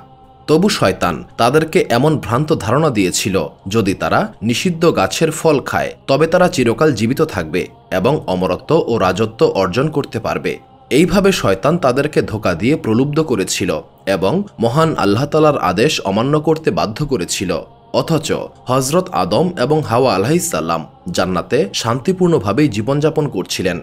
[SPEAKER 1] তবু শয়তান তাদেরকে এমন ভ্রান্ত ধারণা দিয়েছিল, যদি তারা নিষিদ্ধ গাছের ফল খায় তবে তারা চিরকাল জীবিত থাকবে এবং অমরত্ব ও রাজত্ব অর্জন করতে পারবে। এইভাবে শয়তান তাদেরকে ধোঁকা দিয়ে প্রলুব্ধ করেছিল এবং মহান আল্লাহ তাআলার আদেশ অমান্য করতে বাধ্য করেছিল। অথচ হজরত আদম এবং হাওয়া আলাইহিসসালাম জান্নাতে শান্তিপূর্ণভাবেই জীবনযাপন করছিলেন।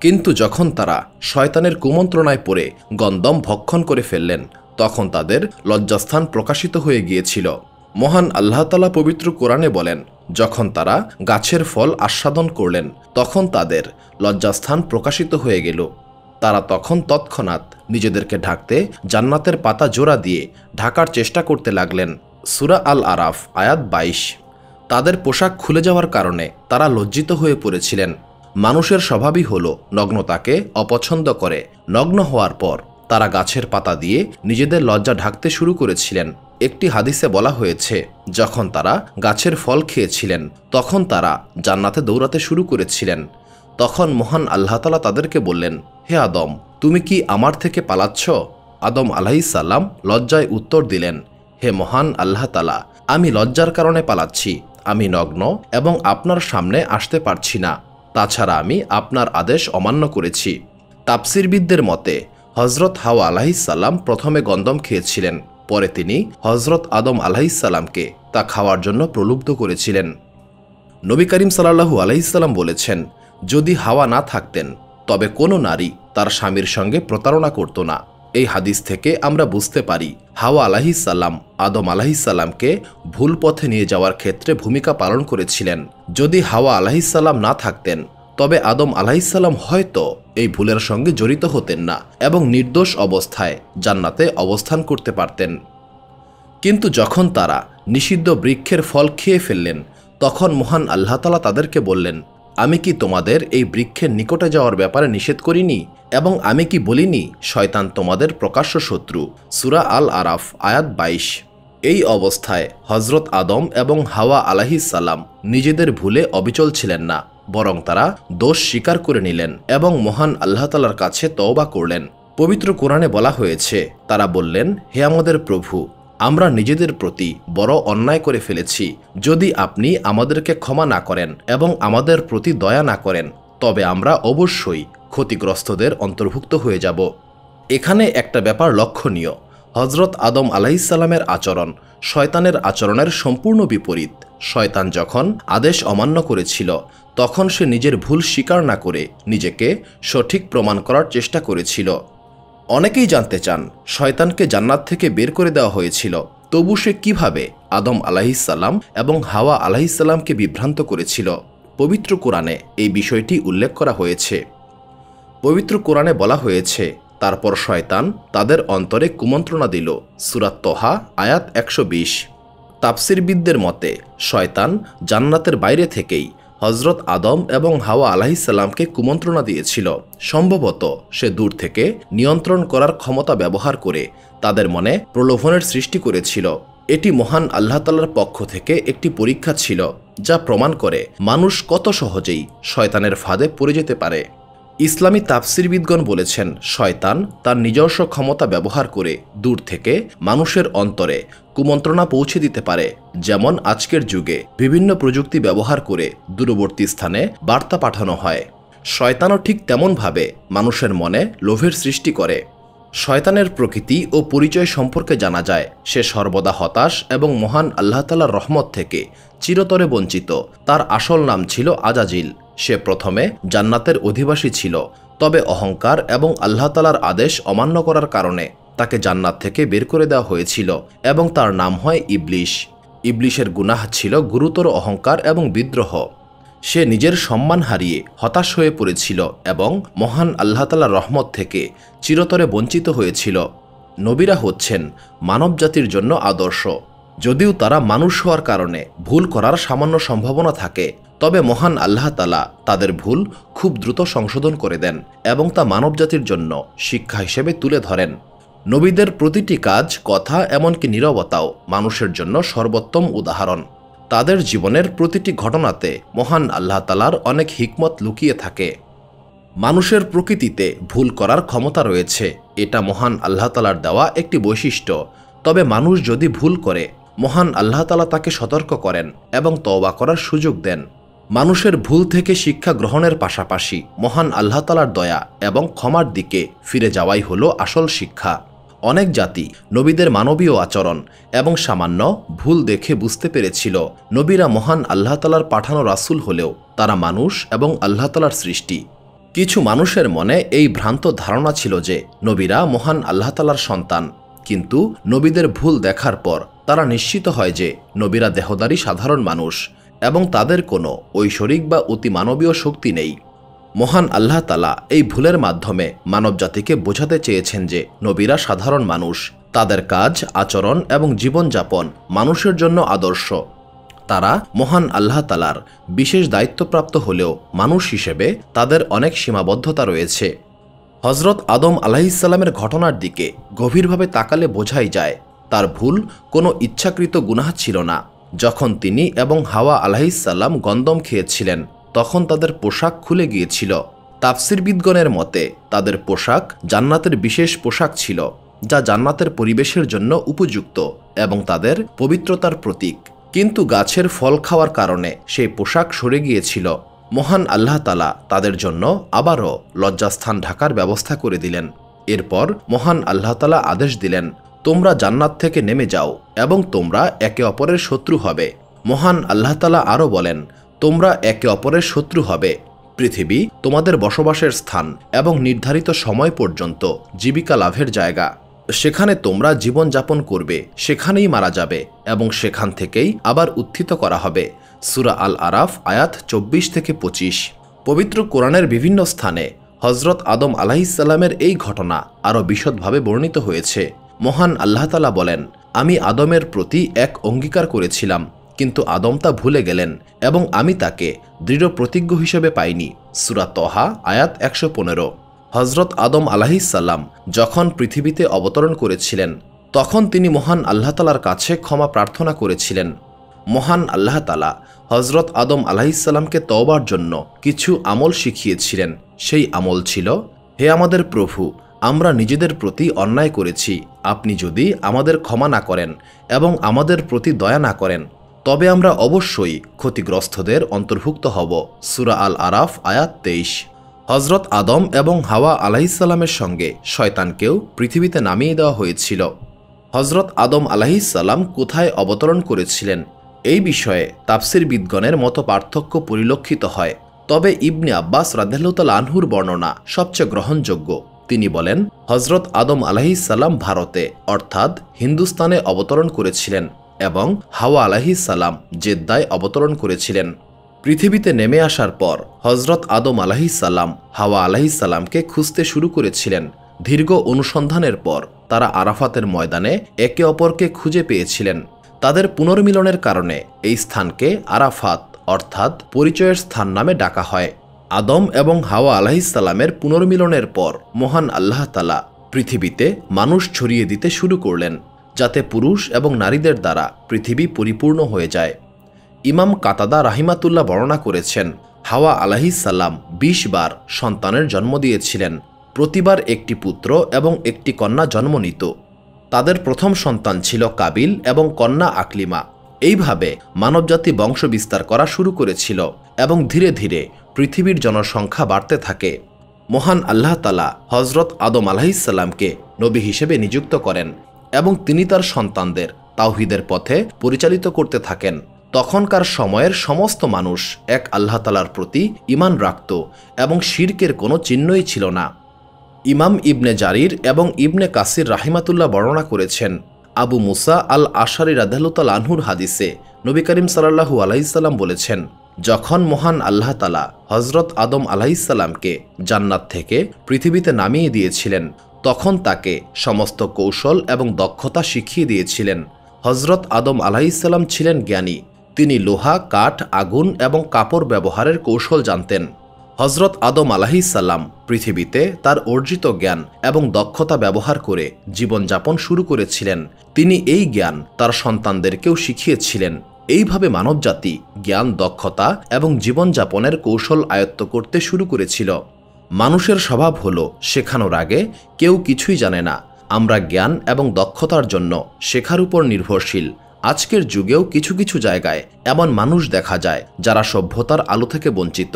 [SPEAKER 1] কিন্তু যখন তারা শয়তানের কুমন্ত্রণায় পড়ে গন্ধম ভক্ষণ করে ফেললেন, তখন তাদের লজ্জাস্থান প্রকাশিত হয়ে গিয়েছিল। মহান আল্লাহ তাআলা পবিত্র কোরআনে বলেন, যখন তারা গাছের ফল আস্বাদন করলেন তখন তাদের লজ্জাস্থান প্রকাশিত হয়ে গেল। তারা তখন তৎক্ষণাৎ নিজেদেরকে ঢাকতে জান্নাতের পাতা জোড়া দিয়ে ঢাকার চেষ্টা করতে লাগলেন। সূরা আল আরাফ আয়াত 22। তাদের পোশাক খুলে যাওয়ার কারণে তারা লজ্জিত হয়ে পড়েছিলেন। মানুষের স্বভাবই হল নগ্নতাকে অপছন্দ করে। নগ্ন হওয়ার পর তারা গাছের পাতা দিয়ে নিজেদের লজ্জা ঢাকতে শুরু করেছিলেন। একটি হাদিসে বলা হয়েছে, যখন তারা গাছের ফল খেয়েছিলেন তখন তারা জান্নাতে দৌড়াতে শুরু করেছিলেন। তখন মহান আল্লাহ তাআলা তাদেরকে বললেন, হে আদম, তুমি কি আমার থেকে পালাচ্ছ? আদম আলাইহিসসালাম লজ্জায় উত্তর দিলেন, হে মহান আল্লাহ তাআলা, আমি লজ্জার কারণে পালাচ্ছি। আমি নগ্ন এবং আপনার সামনে আসতে পারছি না। তাছাড়া আমি আপনার আদেশ অমান্য করেছি। তাফসীরবিদদের মতে হজরত হাওয়া আলাইহিসসালাম প্রথমে গন্ধম খেয়েছিলেন, পরে তিনি হজরত আদম আলাইহিসসালামকে তা খাওয়ার জন্য প্রলুব্ধ করেছিলেন। নবী করিম সাল্লাল্লাহু আলাইহিসসালাম বলেছেন, যদি হাওয়া না থাকতেন তবে কোনো নারী তার স্বামীর সঙ্গে প্রতারণা করত না। এই হাদিস থেকে আমরা বুঝতে পারি হাওয়া আলাইহিসসালাম আদম আলাইহিসসালামকে ভুল পথে নিয়ে যাওয়ার ক্ষেত্রে ভূমিকা পালন করেছিলেন। যদি হাওয়া আলাইহিসসালাম না থাকতেন তবে আদম আলাইহিসসালাম হয়তো এই ভুলের সঙ্গে জড়িত হতেন না এবং নির্দোষ অবস্থায় জান্নাতে অবস্থান করতে পারতেন। কিন্তু যখন তারা নিষিদ্ধ বৃক্ষের ফল খেয়ে ফেললেন, তখন মহান আল্লাহ তাআলা তাদেরকে বললেন, আমি কি তোমাদের এই বৃক্ষের নিকটে যাওয়ার ব্যাপারে নিষেধ করিনি এবং আমি কি বলিনি শয়তান তোমাদের প্রকাশ্য শত্রু? সূরা আল আরাফ আয়াত 22। এই অবস্থায় হজরত আদম এবং হাওয়া আলাইহিসসালাম নিজেদের ভুলে অবিচল ছিলেন না, বরং তারা দোষ স্বীকার করে নিলেন এবং মহান আল্লাহ তাআলার কাছে তওবা করলেন। পবিত্র কোরআনে বলা হয়েছে, তারা বললেন, হে আমাদের প্রভু, আমরা নিজেদের প্রতি বড় অন্যায় করে ফেলেছি। যদি আপনি আমাদেরকে ক্ষমা না করেন এবং আমাদের প্রতি দয়া না করেন তবে আমরা অবশ্যই ক্ষতিগ্রস্তদের অন্তর্ভুক্ত হয়ে যাব। এখানে একটা ব্যাপার লক্ষণীয়, হজরত আদম আলাইহিসসালামের আচরণ শয়তানের আচরণের সম্পূর্ণ বিপরীত। শয়তান যখন আদেশ অমান্য করেছিল তখন সে নিজের ভুল স্বীকার না করে নিজেকে সঠিক প্রমাণ করার চেষ্টা করেছিল। অনেকেই জানতে চান, শয়তানকে জান্নাত থেকে বের করে দেওয়া হয়েছিল, তবু সে কিভাবে আদম আলাইহিসসালাম এবং হাওয়া আলাইহিসসালামকে বিভ্রান্ত করেছিল? পবিত্র কোরআনে এই বিষয়টি উল্লেখ করা হয়েছে। পবিত্র কোরআনে বলা হয়েছে, তারপর শয়তান তাদের অন্তরে কুমন্ত্রণা দিল। সূরা তোহা আয়াত 120। তাফসিরবিদদের মতে শয়তান জান্নাতের বাইরে থেকেই হজরত আদম এবং হাওয়া আলাইহিসসালামকে কুমন্ত্রণা দিয়েছিল। সম্ভবত সে দূর থেকে নিয়ন্ত্রণ করার ক্ষমতা ব্যবহার করে তাদের মনে প্রলোভনের সৃষ্টি করেছিল। এটি মহান আল্লাহ তাআলার পক্ষ থেকে একটি পরীক্ষা ছিল, যা প্রমাণ করে মানুষ কত সহজেই শয়তানের ফাঁদে পড়ে যেতে পারে। ইসলামী তাফসিরবিদগণ বলেছেন, শয়তান তার নিজস্ব ক্ষমতা ব্যবহার করে দূর থেকে মানুষের অন্তরে কুমন্ত্রণা পৌঁছে দিতে পারে। যেমন আজকের যুগে বিভিন্ন প্রযুক্তি ব্যবহার করে দূরবর্তী স্থানে বার্তা পাঠানো হয়। শয়তানও ঠিক তেমনভাবে মানুষের মনে লোভের সৃষ্টি করে। শয়তানের প্রকৃতি ও পরিচয় সম্পর্কে জানা যায়, সে সর্বদা হতাশ এবং মহান আল্লাহ তাআলার রহমত থেকে চিরতরে বঞ্চিত। তার আসল নাম ছিল আজাজিল। সে প্রথমে জান্নাতের অধিবাসী ছিল, তবে অহংকার এবং আল্লাহ তাআলার আদেশ অমান্য করার কারণে তাকে জান্নাত থেকে বের করে দেওয়া হয়েছিল এবং তার নাম হয় ইবলিশ। ইবলিশের গুনাহ ছিল গুরুতর অহংকার এবং বিদ্রোহ। সে নিজের সম্মান হারিয়ে হতাশ হয়ে পড়েছিল এবং মহান আল্লাহ তাআলার রহমত থেকে চিরতরে বঞ্চিত হয়েছিল। নবীরা হচ্ছেন মানবজাতির জন্য আদর্শ। যদিও তারা মানুষ হওয়ার কারণে ভুল করার সামান্য সম্ভাবনা থাকে, তবে মহান আল্লাহ তাআলা তাদের ভুল খুব দ্রুত সংশোধন করে দেন এবং তা মানবজাতির জন্য শিক্ষা হিসেবে তুলে ধরেন। নবীদের প্রতিটি কাজ, কথা, এমনকি নীরবতাও মানুষের জন্য সর্বোত্তম উদাহরণ। তাদের জীবনের প্রতিটি ঘটনাতে মহান আল্লাহ তাআলার অনেক হিকমত লুকিয়ে থাকে। মানুষের প্রকৃতিতে ভুল করার ক্ষমতা রয়েছে, এটা মহান আল্লাহ তাআলার দেওয়া একটি বৈশিষ্ট্য। তবে মানুষ যদি ভুল করে, মহান আল্লাহ তাআলা তাকে সতর্ক করেন এবং তওবা করার সুযোগ দেন। মানুষের ভুল থেকে শিক্ষা গ্রহণের পাশাপাশি মহান আল্লাহ তাআলার দয়া এবং ক্ষমার দিকে ফিরে যাওয়াই হলো আসল শিক্ষা। অনেক জাতি নবীদের মানবীয় আচরণ এবং সামান্য ভুল দেখে বুঝতে পেরেছিল নবীরা মহান আল্লাহ তাআলার পাঠানো রাসূল হলেও তারা মানুষ এবং আল্লাহ তাআলার সৃষ্টি। কিছু মানুষের মনে এই ভ্রান্ত ধারণা ছিল যে নবীরা মহান আল্লাহ তাআলার সন্তান, কিন্তু নবীদের ভুল দেখার পর তারা নিশ্চিত হয় যে নবীরা দেহধারী সাধারণ মানুষ এবং তাদের কোনো ঐশ্বরিক বা অতিমানবীয় শক্তি নেই। মহান আল্লাহ তাআলা এই ভুলের মাধ্যমে মানবজাতিকে বোঝাতে চেয়েছেন যে নবীরা সাধারণ মানুষ, তাদের কাজ, আচরণ এবং জীবনযাপন মানুষের জন্য আদর্শ। তারা মহান আল্লাহ তাআলার বিশেষ দায়িত্বপ্রাপ্ত হলেও মানুষ হিসেবে তাদের অনেক সীমাবদ্ধতা রয়েছে। হজরত আদম আলাইহিসসালামের ঘটনার দিকে গভীরভাবে তাকালে বোঝাই যায় তার ভুল কোনো ইচ্ছাকৃত গুনাহ ছিল না। যখন তিনি এবং হাওয়া আলাইহিসসালাম গন্দম খেয়েছিলেন, তখন তাদের পোশাক খুলে গিয়েছিল। তাফসিরবিদগণের মতে তাদের পোশাক জান্নাতের বিশেষ পোশাক ছিল, যা জান্নাতের পরিবেশের জন্য উপযুক্ত এবং তাদের পবিত্রতার প্রতীক। কিন্তু গাছের ফল খাওয়ার কারণে সেই পোশাক সরে গিয়েছিল। মহান আল্লাহ তাআলা তাদের জন্য আবারও লজ্জাস্থান ঢাকার ব্যবস্থা করে দিলেন। এরপর মহান আল্লাহ তাআলা আদেশ দিলেন, তোমরা জান্নাত থেকে নেমে যাও এবং তোমরা একে অপরের শত্রু হবে। মহান আল্লাহ তাআলা আরও বলেন, তোমরা একে অপরের শত্রু হবে। পৃথিবী তোমাদের বসবাসের স্থান এবং নির্ধারিত সময় পর্যন্ত জীবিকা লাভের জায়গা। সেখানে তোমরা জীবনযাপন করবে, সেখানেই মারা যাবে এবং সেখান থেকেই আবার উত্থিত করা হবে। সূরা আল আরাফ আয়াত 24 থেকে 25। পবিত্র কোরআনের বিভিন্ন স্থানে হজরত আদম আলাইহিসসালামের এই ঘটনা আরও বিশদভাবে বর্ণিত হয়েছে। মহান আল্লাহ তাআলা বলেন, আমি আদমের প্রতি এক অঙ্গীকার করেছিলাম, কিন্তু আদম তা ভুলে গেলেন এবং আমি তাকে দৃঢ় প্রতিজ্ঞ হিসেবে পাইনি। সূরা তোহা আয়াত 115। হজরত আদম আলাইহিসসালাম যখন পৃথিবীতে অবতরণ করেছিলেন, তখন তিনি মহান আল্লাহ তাআলার কাছে ক্ষমা প্রার্থনা করেছিলেন। মহান আল্লাহ তাআলা হজরত আদম আলাইহিসসালামকে তওবার জন্য কিছু আমল শিখিয়েছিলেন। সেই আমল ছিল, হে আমাদের প্রভু, আমরা নিজেদের প্রতি অন্যায় করেছি। আপনি যদি আমাদের ক্ষমা না করেন এবং আমাদের প্রতি দয়া না করেন, তবে আমরা অবশ্যই ক্ষতিগ্রস্তদের অন্তর্ভুক্ত হব। সূরা আল আরাফ আয়াত 23। হজরত আদম এবং হাওয়া আলাইহিসসালামের সঙ্গে শয়তানকেও পৃথিবীতে নামিয়ে দেওয়া হয়েছিল। হজরত আদম আলাইহিসসালাম কোথায় অবতরণ করেছিলেন, এই বিষয়ে তাফসিরবিদগণের মতো পার্থক্য পরিলক্ষিত হয়। তবে ইবনে আব্বাস রাদিয়াল্লাহু তাআলা আনহুর বর্ণনা সবচেয়ে গ্রহণযোগ্য। তিনি বলেন, হজরত আদম আলাইহিসসালাম ভারতে অর্থাৎ হিন্দুস্তানে অবতরণ করেছিলেন এবং হাওয়া আলাইহিসসালাম জেদ্দায় অবতরণ করেছিলেন। পৃথিবীতে নেমে আসার পর হজরত আদম আলাইহিসসালাম হাওয়া আলাইহিসসালামকে খুঁজতে শুরু করেছিলেন। দীর্ঘ অনুসন্ধানের পর তারা আরাফাতের ময়দানে একে অপরকে খুঁজে পেয়েছিলেন। তাদের পুনর্মিলনের কারণে এই স্থানকে আরাফাত অর্থাৎ পরিচয়ের স্থান নামে ডাকা হয়। আদম এবং হাওয়া আলাইহিসসালামের পুনর্মিলনের পর মহান আল্লাহ তাআলা পৃথিবীতে মানুষ ছড়িয়ে দিতে শুরু করলেন, যাতে পুরুষ এবং নারীদের দ্বারা পৃথিবী পরিপূর্ণ হয়ে যায়। ইমাম কাতাদা রাহিমাতুল্লাহ বর্ণনা করেছেন, হাওয়া আলাইহিসসালাম 20 বার সন্তানের জন্ম দিয়েছিলেন। প্রতিবার একটি পুত্র এবং একটি কন্যা জন্ম নিত। তাদের প্রথম সন্তান ছিল কাবিল এবং কন্যা আকলিমা। এইভাবে মানবজাতি বংশ বিস্তার করা শুরু করেছিল এবং ধীরে ধীরে পৃথিবীর জনসংখ্যা বাড়তে থাকে। মহান আল্লাহ তাআলা হযরত আদম আলাইহিসসালামকে নবী হিসেবে নিযুক্ত করেন এবং তিনি তার সন্তানদের তাওহীদের পথে পরিচালিত করতে থাকেন। তখনকার সময়ের সমস্ত মানুষ এক আল্লাহ তাআলার প্রতি ঈমান রাখত এবং শিরকের কোনো চিহ্নই ছিল না। ইমাম ইবনে জারির এবং ইবনে কাসির রাহিমাতুল্লাহ বর্ণনা করেছেন, আবু মুসা আল আশারি রাদিয়াল্লাহু তাআলা আনহুর হাদিসে নবী করিম সাল্লাল্লাহু আলাইহি সাল্লাম বলেছেন, যখন মহান আল্লাহ তাআলা হযরত আদম আলাইহিসসালামকে জান্নাত থেকে পৃথিবীতে নামিয়ে দিয়েছিলেন, তখন তাকে সমস্ত কৌশল এবং দক্ষতা শিখিয়ে দিয়েছিলেন। হযরত আদম আলাইহিসসালাম ছিলেন জ্ঞানী। তিনি লোহা, কাঠ, আগুন এবং কাপড় ব্যবহারের কৌশল জানতেন। হযরত আদম আলাইহিসসালাম পৃথিবীতে তার অর্জিত জ্ঞান এবং দক্ষতা ব্যবহার করে জীবনযাপন শুরু করেছিলেন। তিনি এই জ্ঞান তার সন্তানদেরকেও শিখিয়েছিলেন। এইভাবে মানবজাতি জ্ঞান, দক্ষতা এবং জীবনযাপনের কৌশল আয়ত্ত করতে শুরু করেছিল। মানুষের স্বভাব হলো শেখানোর আগে কেউ কিছুই জানে না। আমরা জ্ঞান এবং দক্ষতার জন্য শেখার উপর নির্ভরশীল। আজকের যুগেও কিছু কিছু জায়গায় এমন মানুষ দেখা যায় যারা সভ্যতার আলো থেকে বঞ্চিত।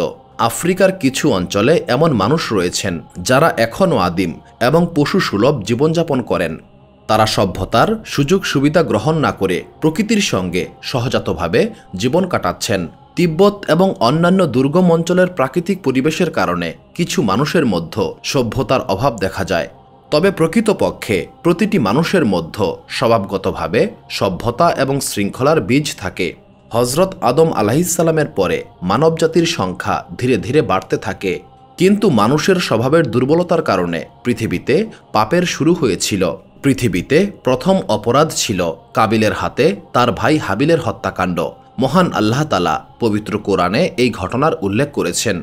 [SPEAKER 1] আফ্রিকার কিছু অঞ্চলে এমন মানুষ রয়েছেন যারা এখনও আদিম এবং পশুসুলভ জীবনযাপন করেন। তারা সভ্যতার সুযোগ সুবিধা গ্রহণ না করে প্রকৃতির সঙ্গে সহজাতভাবে জীবন কাটাচ্ছেন। তিব্বত এবং অন্যান্য দুর্গম অঞ্চলের প্রাকৃতিক পরিবেশের কারণে কিছু মানুষের মধ্যে সভ্যতার অভাব দেখা যায়। তবে প্রকৃতপক্ষে প্রতিটি মানুষের মধ্যে স্বভাবগতভাবে সভ্যতা এবং শৃঙ্খলার বীজ থাকে। হযরত আদম আলাইহিসসালামের পরে মানবজাতির সংখ্যা ধীরে ধীরে বাড়তে থাকে, কিন্তু মানুষের স্বভাবের দুর্বলতার কারণে পৃথিবীতে পাপের শুরু হয়েছিল। পৃথিবীতে প্রথম অপরাধ ছিল কাবিলের হাতে তার ভাই হাবিলের হত্যাকাণ্ড। মহান আল্লাহ তাআলা পবিত্র কোরআনে এই ঘটনার উল্লেখ করেছেন।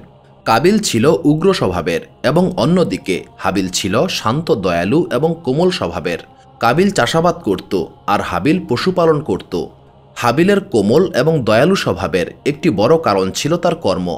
[SPEAKER 1] কাবিল ছিল উগ্র স্বভাবের এবং অন্যদিকে হাবিল ছিল শান্ত, দয়ালু এবং কোমল স্বভাবের। কাবিল চাষাবাদ করত আর হাবিল পশুপালন করত। হাবিলের কোমল এবং দয়ালু স্বভাবের একটি বড় কারণ ছিল তার কর্ম।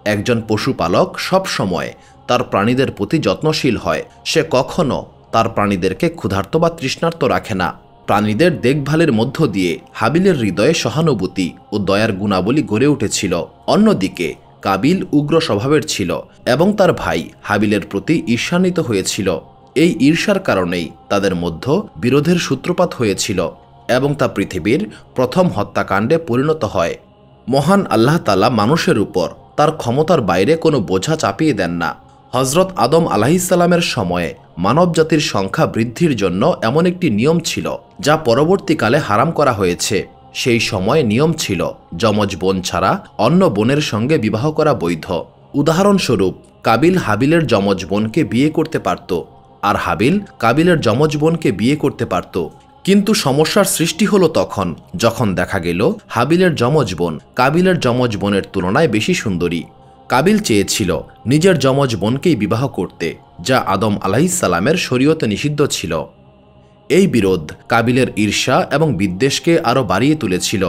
[SPEAKER 1] একজন পশুপালক সব সময় তার প্রাণীদের প্রতি যত্নশীল হয়। সে কখনো তার প্রাণীদেরকে ক্ষুধার্ত বা তৃষ্ণার্ত রাখে না। প্রাণীদের দেখভালের মধ্য দিয়ে হাবিলের হৃদয়ে সহানুভূতি ও দয়ার গুণাবলী গড়ে উঠেছিল। অন্যদিকে কাবিল উগ্র স্বভাবের ছিল এবং তার ভাই হাবিলের প্রতি ঈর্ষান্বিত হয়েছিল। এই ঈর্ষার কারণেই তাদের মধ্যে বিরোধের সূত্রপাত হয়েছিল এবং তা পৃথিবীর প্রথম হত্যাকাণ্ডে পরিণত হয়। মহান আল্লাহ তাআলা মানুষের উপর তার ক্ষমতার বাইরে কোনো বোঝা চাপিয়ে দেন না। হযরত আদম আলাইহিসসালামের সময়ে মানবজাতির সংখ্যা বৃদ্ধির জন্য এমন একটি নিয়ম ছিল যা পরবর্তীকালে হারাম করা হয়েছে। সেই সময় নিয়ম ছিল যমজ বোন ছাড়া অন্য বোনের সঙ্গে বিবাহ করা বৈধ। উদাহরণস্বরূপ, কাবিল হাবিলের যমজ বোনকে বিয়ে করতে পারত আর হাবিল কাবিলের যমজ বোনকে বিয়ে করতে পারত। কিন্তু সমস্যার সৃষ্টি হলো তখন যখন দেখা গেল হাবিলের যমজ বোন কাবিলের যমজ বোনের তুলনায় বেশি সুন্দরী। কাবিল চেয়েছিল নিজের যমজ বোনকেই বিবাহ করতে, যা আদম আলাইহিসসালামের শরীয়তে নিষিদ্ধ ছিল। এই বিরোধ কাবিলের ঈর্ষা এবং বিদ্বেষকে আরও বাড়িয়ে তুলেছিল।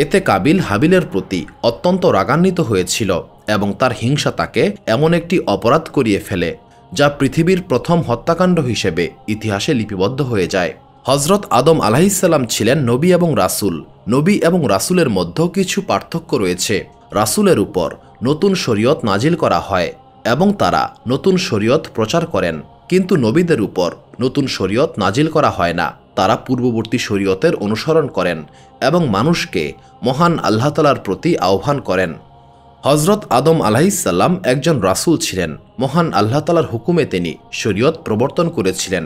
[SPEAKER 1] এতে কাবিল হাবিলের প্রতি অত্যন্ত রাগান্বিত হয়েছিল এবং তার হিংসা তাকে এমন একটি অপরাধ করিয়ে ফেলে যা পৃথিবীর প্রথম হত্যাকাণ্ড হিসেবে ইতিহাসে লিপিবদ্ধ হয়ে যায়। হযরত আদম আলাইহিসসালাম ছিলেন নবী এবং রাসূল। নবী এবং রাসূলের মধ্যে কিছু পার্থক্য রয়েছে। রাসূলের উপর নতুন শরীয়ত নাজিল করা হয় এবং তারা নতুন শরীয়ত প্রচার করেন, কিন্তু নবীদের উপর নতুন শরীয়ত নাজিল করা হয় না। তারা পূর্ববর্তী শরীয়তের অনুসরণ করেন এবং মানুষকে মহান আল্লাহ তাআলার প্রতি আহ্বান করেন। হযরত আদম আলাইহিসসালাম একজন রাসূল ছিলেন। মহান আল্লাহ তাআলার হুকুমে তিনি শরীয়ত প্রবর্তন করেছিলেন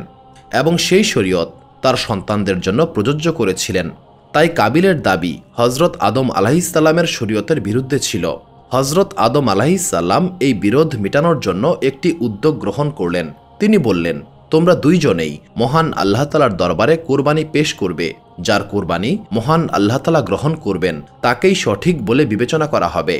[SPEAKER 1] এবং সেই শরীয়ত তার সন্তানদের জন্য প্রযোজ্য করেছিলেন। তাই কাবিলের দাবি হযরত আদম আলাইহিসসালামের শরীয়তের বিরুদ্ধে ছিল। হযরত আদম আলাইহিসসালাম এই বিরোধ মেটানোর জন্য একটি উদ্যোগ গ্রহণ করলেন। তিনি বললেন, তোমরা দুইজনেই মহান আল্লাহ তাআলার দরবারে কোরবানি পেশ করবে। যার কোরবানি মহান আল্লাহ তাআলা গ্রহণ করবেন তাকেই সঠিক বলে বিবেচনা করা হবে।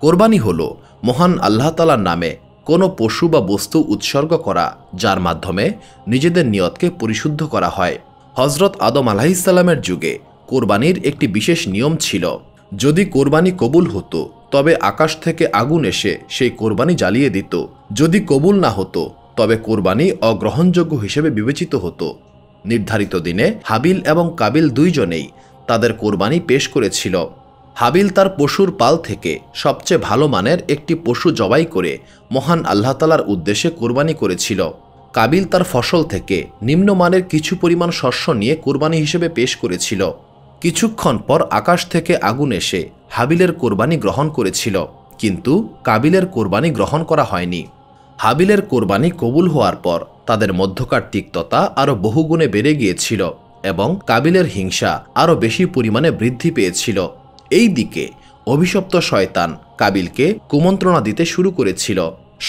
[SPEAKER 1] কোরবানি হল মহান আল্লাহ তাআলার নামে কোনো পশু বা বস্তু উৎসর্গ করা, যার মাধ্যমে নিজেদের নিয়তকে পরিশুদ্ধ করা হয়। হজরত আদম আলাইহিসসালামের যুগে কোরবানির একটি বিশেষ নিয়ম ছিল। যদি কোরবানি কবুল হতো তবে আকাশ থেকে আগুন এসে সেই কোরবানি জ্বালিয়ে দিত। যদি কবুল না হতো তবে কোরবানি অগ্রহণযোগ্য হিসেবে বিবেচিত হতো। নির্ধারিত দিনে হাবিল এবং কাবিল দুইজনেই তাদের কোরবানি পেশ করেছিল। হাবিল তার পশুর পাল থেকে সবচেয়ে ভালো মানের একটি পশু জবাই করে মহান আল্লাহ তাআলার উদ্দেশ্যে কোরবানি করেছিল। কাবিল তার ফসল থেকে নিম্নমানের কিছু পরিমাণ শস্য নিয়ে কোরবানি হিসেবে পেশ করেছিল। কিছুক্ষণ পর আকাশ থেকে আগুন এসে হাবিলের কোরবানি গ্রহণ করেছিল, কিন্তু কাবিলের কোরবানি গ্রহণ করা হয়নি। হাবিলের কোরবানি কবুল হওয়ার পর তাদের মধ্যকার তিক্ততা আরও বহুগুণে বেড়ে গিয়েছিল এবং কাবিলের হিংসা আরও বেশি পরিমাণে বৃদ্ধি পেয়েছিল। এই দিকে অভিশপ্ত শয়তান কাবিলকে কুমন্ত্রণা দিতে শুরু করেছিল।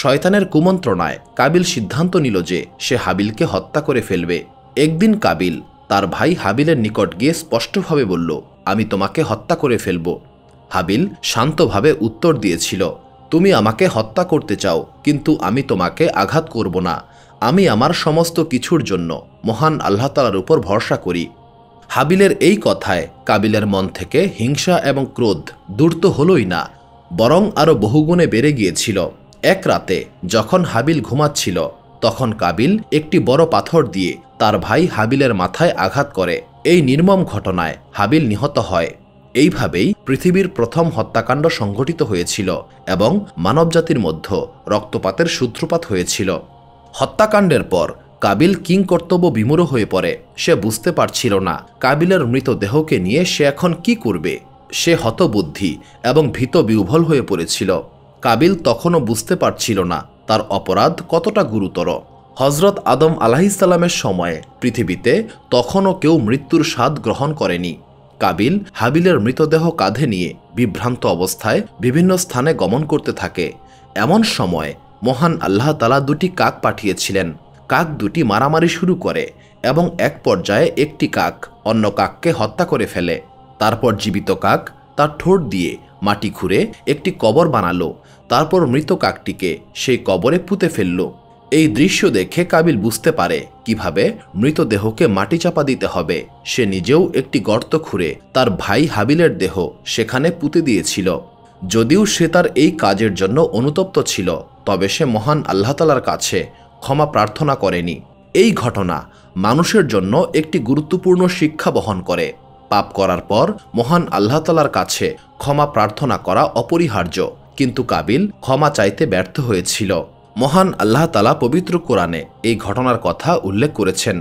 [SPEAKER 1] শয়তানের কুমন্ত্রণায় কাবিল সিদ্ধান্ত নিল যে সে হাবিলকে হত্যা করে ফেলবে। একদিন কাবিল তার ভাই হাবিলের নিকট গিয়ে স্পষ্টভাবে বলল, আমি তোমাকে হত্যা করে ফেলব। হাবিল শান্তভাবে উত্তর দিয়েছিল, তুমি আমাকে হত্যা করতে চাও, কিন্তু আমি তোমাকে আঘাত করব না। আমি আমার সমস্ত কিছুর জন্য মহান আল্লাহ তাআলার উপর ভরসা করি। হাবিলের এই কথায় কাবিলের মন থেকে হিংসা এবং ক্রোধ দূর তো হলই না, বরং আরও বহুগুণে বেড়ে গিয়েছিল। এক রাতে যখন হাবিল ঘুমাচ্ছিল, তখন কাবিল একটি বড় পাথর দিয়ে তার ভাই হাবিলের মাথায় আঘাত করে। এই নির্মম ঘটনায় হাবিল নিহত হয়। এইভাবেই পৃথিবীর প্রথম হত্যাকাণ্ড সংঘটিত হয়েছিল এবং মানবজাতির মধ্যে রক্তপাতের সূত্রপাত হয়েছিল। হত্যাকাণ্ডের পর কাবিল কিংকর্তব্য বিমূঢ় হয়ে পড়ে। সে বুঝতে পারছিল না কাবিলের মৃতদেহকে নিয়ে সে এখন কি করবে। সে হতবুদ্ধি এবং ভীত বিহ্বল হয়ে পড়েছিল। কাবিল তখনও বুঝতে পারছিল না তার অপরাধ কতটা গুরুতর। হজরত আদম আলাইহিসসালামের সময়ে পৃথিবীতে তখনও কেউ মৃত্যুর স্বাদ গ্রহণ করেনি। কাবিল হাবিলের মৃতদেহ কাঁধে নিয়ে বিভ্রান্ত অবস্থায় বিভিন্ন স্থানে গমন করতে থাকে। এমন সময় মহান আল্লাহ তাআলা দুটি কাক পাঠিয়েছিলেন। কাক দুটি মারামারি শুরু করে এবং এক পর্যায়ে একটি কাক অন্য কাককে হত্যা করে ফেলে। তারপর জীবিত কাক তার ঠোঁট দিয়ে মাটি খুঁড়ে একটি কবর বানালো। তারপর মৃত কাকটিকে সেই কবরে পুঁতে ফেলল। এই দৃশ্য দেখে কাবিল বুঝতে পারে কিভাবে মৃতদেহকে মাটি চাপা দিতে হবে। সে নিজেও একটি গর্ত খুঁড়ে তার ভাই হাবিলের দেহ সেখানে পুঁতে দিয়েছিল। যদিও সে তার এই কাজের জন্য অনুতপ্ত ছিল, তবে সে মহান আল্লাহ তাআলার কাছে ক্ষমা প্রার্থনা করেনি। এই ঘটনা মানুষের জন্য একটি গুরুত্বপূর্ণ শিক্ষা বহন করে। পাপ করার পর মহান আল্লাহ তাআলার কাছে ক্ষমা প্রার্থনা করা অপরিহার্য, কিন্তু কাবিল ক্ষমা চাইতে ব্যর্থ হয়েছিল। মহান আল্লাহ তাআলা পবিত্র কোরআনে এই ঘটনার কথা উল্লেখ করেছেন।